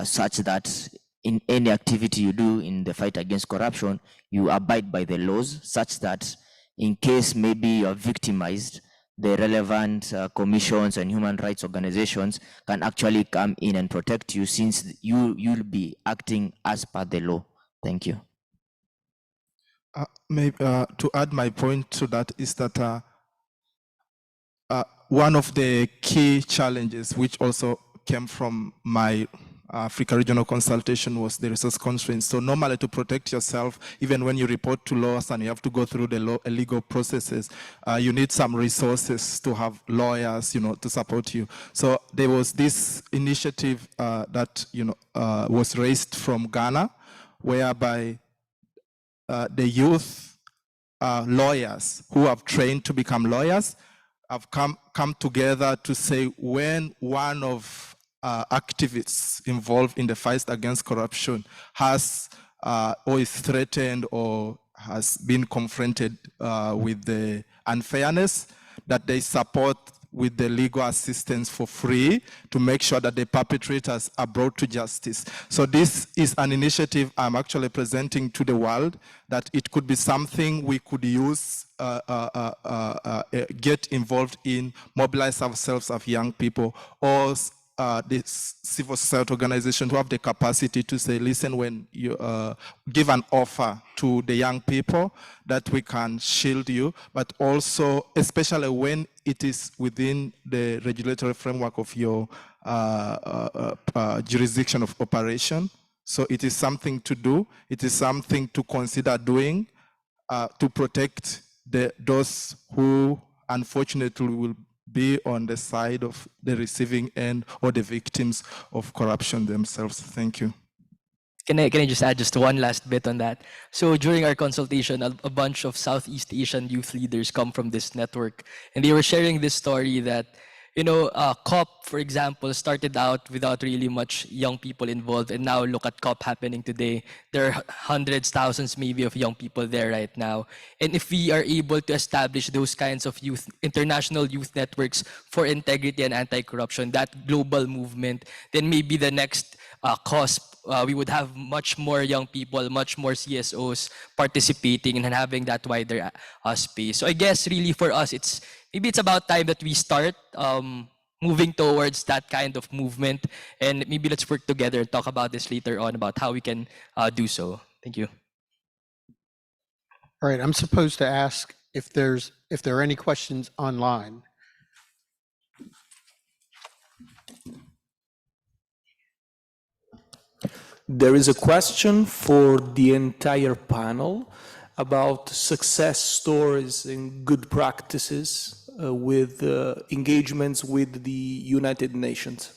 such that in any activity you do in the fight against corruption, you abide by the laws, such that in case maybe you're victimized, the relevant commissions and human rights organizations can actually come in and protect you, since you'll be acting as per the law. Thank you. Maybe to add my point to that is that one of the key challenges, which also came from my Africa regional consultation, was the resource constraints. So normally to protect yourself, even when you report to laws and you have to go through the legal processes, you need some resources to have lawyers, to support you. So there was this initiative that, was raised from Ghana, whereby the youth lawyers who have trained to become lawyers have come together to say, when one of activists involved in the fight against corruption has or is threatened or has been confronted with the unfairness, that they support with the legal assistance for free to make sure that the perpetrators are brought to justice. So this is an initiative I'm actually presenting to the world, that it could be something we could use, get involved in, mobilize ourselves as young people, or this civil society organization to have the capacity to say, listen, when you give an offer to the young people, that we can shield you, but also, especially when it is within the regulatory framework of your jurisdiction of operation. So it is something to do. It is something to consider doing to protect those who unfortunately will be on the side of the receiving end or the victims of corruption themselves. Thank you. Can I just add just one last bit on that? So during our consultation, a bunch of Southeast Asian youth leaders come from this network, and they were sharing this story that, COP, for example, started out without really much young people involved, and now look at COP happening today. There are hundreds, thousands maybe of young people there right now. And if we are able to establish those kinds of international youth networks for integrity and anti-corruption, that global movement, then maybe the next COSP, we would have much more young people, much more CSOs participating and having that wider space. So I guess really for us, maybe it's about time that we start moving towards that kind of movement, and maybe let's work together and talk about this later on about how we can do so. Thank you. All right, I'm supposed to ask if there are any questions online. There is a question for the entire panel about success stories and good practices with engagements with the United Nations.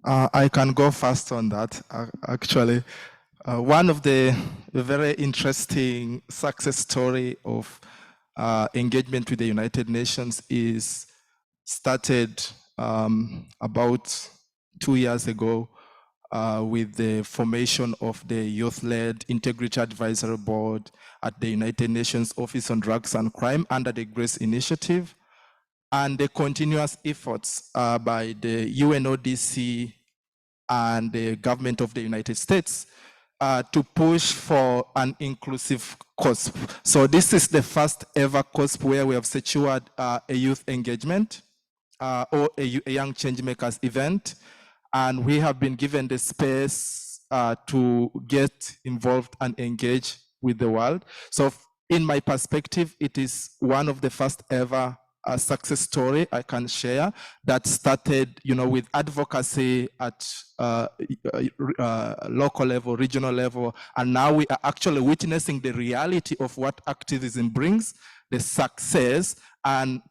I can go fast on that, actually. One of the very interesting success story of engagement with the United Nations is started about 2 years ago with the formation of the Youth-Led Integrity Advisory Board at the United Nations Office on Drugs and Crime under the GRACE Initiative, and the continuous efforts by the UNODC and the government of the United States to push for an inclusive COSP. So this is the first ever COSP where we have secured a youth engagement or a Young Changemakers event. And we have been given the space to get involved and engage with the world. So in my perspective, it is one of the first ever a success story I can share that started, with advocacy at local level, regional level, and now we are actually witnessing the reality of what activism brings, the success. And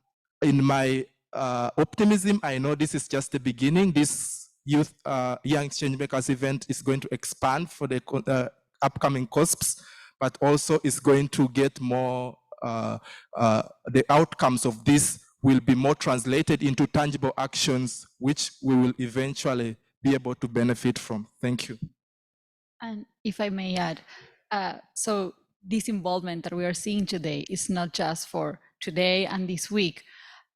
in my optimism, I know this is just the beginning. This youth Young Changemakers event is going to expand for the upcoming COSPs, but also is going to get more, the outcomes of this will be more translated into tangible actions, which we will eventually be able to benefit from. Thank you. And if I may add, so this involvement that we are seeing today is not just for today and this week.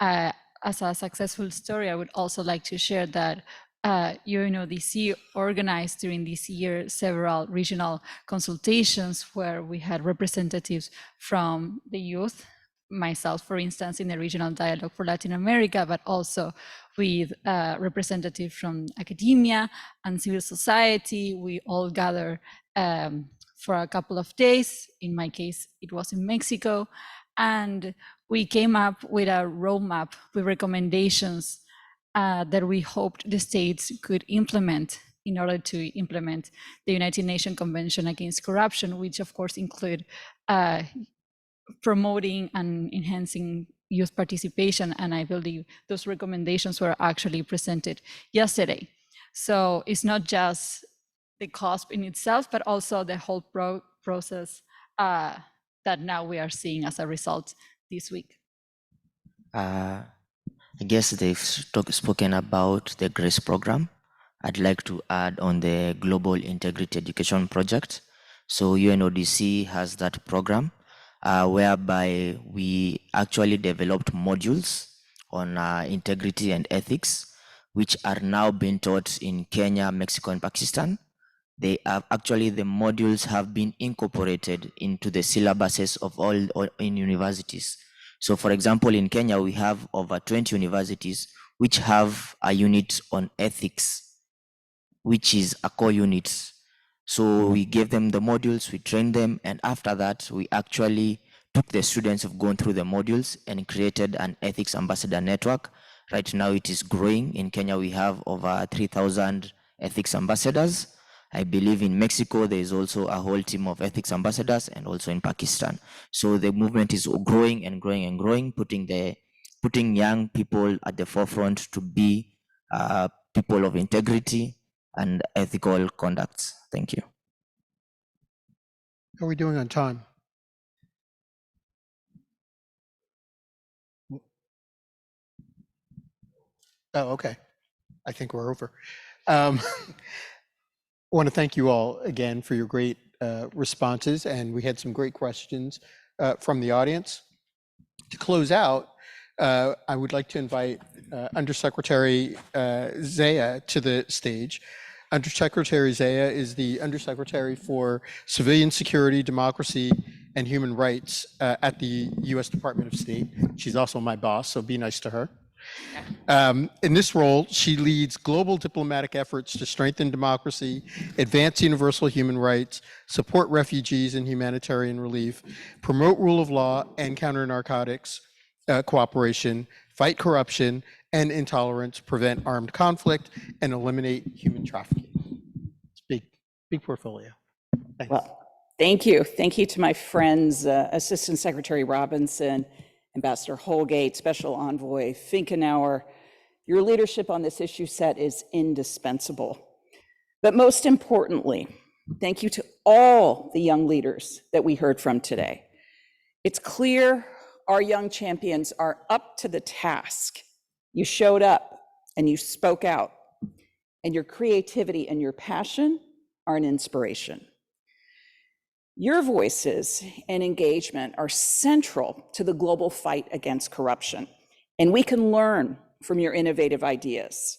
As a successful story, I would also like to share that UNODC organized during this year several regional consultations where we had representatives from the youth, myself, for instance, in the Regional Dialogue for Latin America, but also with representatives from academia and civil society. We all gather for a couple of days. In my case, it was in Mexico. And we came up with a roadmap with recommendations that we hoped the states could implement in order to implement the United Nations Convention Against Corruption, which of course include promoting and enhancing youth participation. And I believe those recommendations were actually presented yesterday. So it's not just the COSP in itself, but also the whole process that now we are seeing as a result this week. I guess they've spoken about the GRACE program. I'd like to add on the Global Integrity Education Project. So UNODC has that program whereby we actually developed modules on integrity and ethics, which are now being taught in Kenya, Mexico, and Pakistan. They have actually, the modules have been incorporated into the syllabuses of all in universities. So for example, in Kenya, we have over 20 universities which have a unit on ethics, which is a core unit. So we gave them the modules, we trained them, and after that, we actually took the students who've gone through the modules and created an ethics ambassador network. Right now it is growing. In Kenya, we have over 3,000 ethics ambassadors. I believe in Mexico, there is also a whole team of ethics ambassadors, and also in Pakistan. So the movement is growing and growing and growing, putting young people at the forefront to be people of integrity and ethical conduct. Thank you. How are we doing on time? Oh, okay. I think we're over. I want to thank you all again for your great responses, and we had some great questions from the audience. To close out, I would like to invite Undersecretary Zaya to the stage. Undersecretary Zaya is the Undersecretary for Civilian Security, Democracy, and Human Rights at the U.S. Department of State. She's also my boss, so be nice to her. In this role, she leads global diplomatic efforts to strengthen democracy, advance universal human rights, support refugees and humanitarian relief, promote rule of law and counter narcotics cooperation, fight corruption and intolerance, prevent armed conflict, and eliminate human trafficking. It's big portfolio. Thanks. Well, thank you. Thank you to my friends, Assistant Secretary Robinson, Ambassador Holgate, Special Envoy Finkenauer. Your leadership on this issue set is indispensable. But most importantly, thank you to all the young leaders that we heard from today. It's clear our young champions are up to the task. You showed up and you spoke out, and your creativity and your passion are an inspiration. Your voices and engagement are central to the global fight against corruption, and we can learn from your innovative ideas.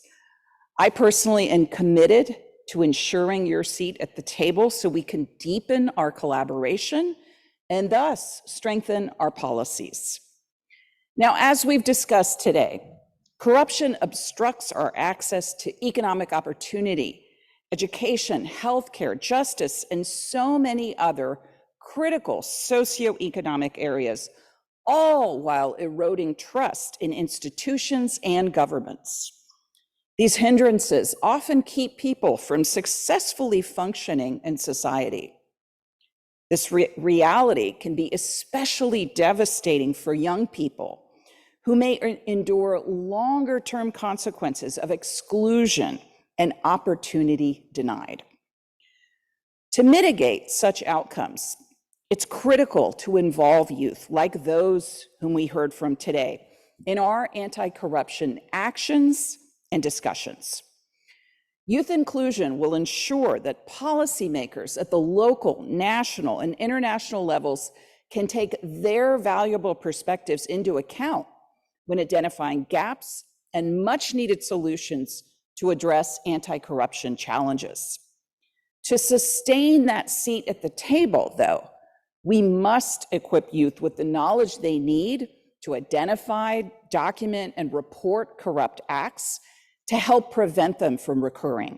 I personally am committed to ensuring your seat at the table so we can deepen our collaboration and thus strengthen our policies. Now, as we've discussed today, corruption obstructs our access to economic opportunity, education, healthcare, justice, and so many other critical socioeconomic areas, all while eroding trust in institutions and governments. These hindrances often keep people from successfully functioning in society. This reality can be especially devastating for young people who may endure longer-term consequences of exclusion and opportunity denied. To mitigate such outcomes, it's critical to involve youth, like those whom we heard from today, in our anti-corruption actions and discussions. Youth inclusion will ensure that policymakers at the local, national, and international levels can take their valuable perspectives into account when identifying gaps and much-needed solutions to address anti-corruption challenges. To sustain that seat at the table, though, we must equip youth with the knowledge they need to identify, document, and report corrupt acts to help prevent them from recurring.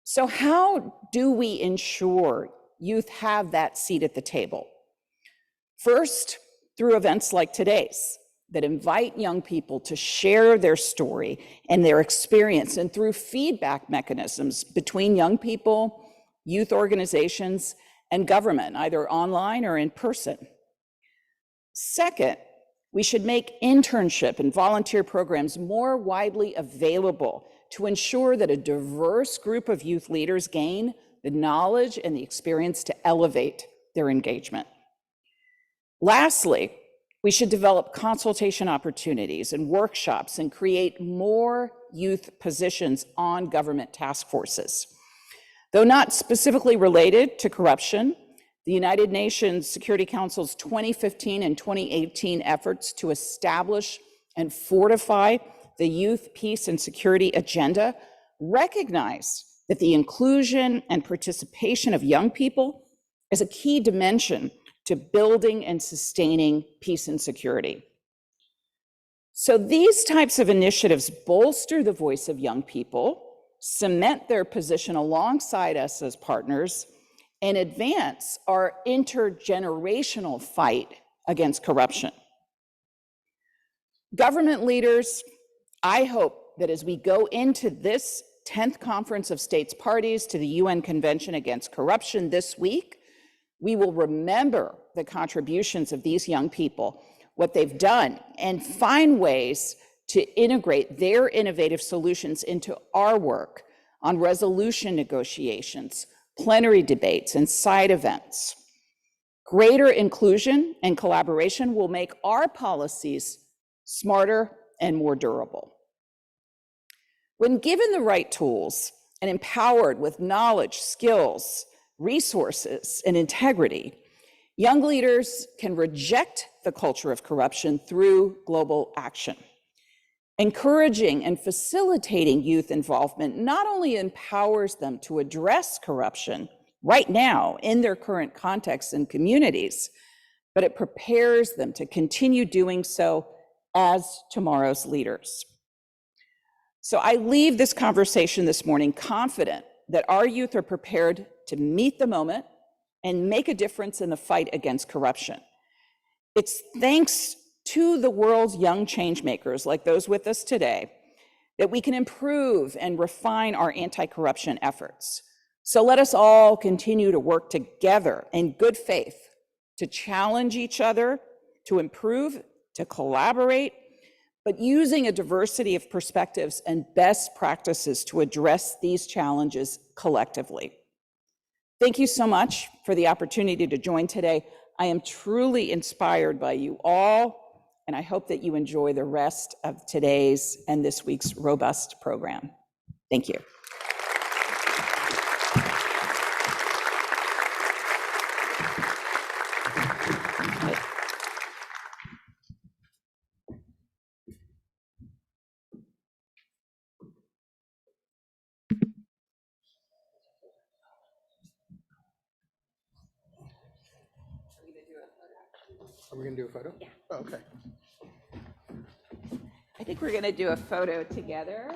So how do we ensure youth have that seat at the table? First, through events like today's that invite young people to share their story and their experience, and through feedback mechanisms between young people, youth organizations, and government, either online or in person. Second, we should make internship and volunteer programs more widely available to ensure that a diverse group of youth leaders gain the knowledge and the experience to elevate their engagement. Lastly, we should develop consultation opportunities and workshops and create more youth positions on government task forces. Though not specifically related to corruption, the United Nations Security Council's 2015 and 2018 efforts to establish and fortify the Youth, Peace, and Security agenda recognize that the inclusion and participation of young people is a key dimension to building and sustaining peace and security. So these types of initiatives bolster the voice of young people, cement their position alongside us as partners, and advance our intergenerational fight against corruption. Government leaders, I hope that as we go into this 10th Conference of States Parties to the UN Convention Against Corruption this week, we will remember the contributions of these young people, what they've done, and find ways to integrate their innovative solutions into our work on resolution negotiations, plenary debates, and side events. Greater inclusion and collaboration will make our policies smarter and more durable. When given the right tools and empowered with knowledge, skills, resources, and integrity, young leaders can reject the culture of corruption through global action. Encouraging and facilitating youth involvement not only empowers them to address corruption right now in their current contexts and communities, but it prepares them to continue doing so as tomorrow's leaders. So I leave this conversation this morning confident that our youth are prepared to meet the moment and make a difference in the fight against corruption. It's thanks to the world's young changemakers, like those with us today, that we can improve and refine our anti-corruption efforts. So let us all continue to work together in good faith to challenge each other, to improve, to collaborate, but using a diversity of perspectives and best practices to address these challenges collectively. Thank you so much for the opportunity to join today. I am truly inspired by you all, and I hope that you enjoy the rest of today's and this week's robust program. Thank you. Are we gonna do a photo? Yeah. Oh, okay. I think we're going to do a photo together.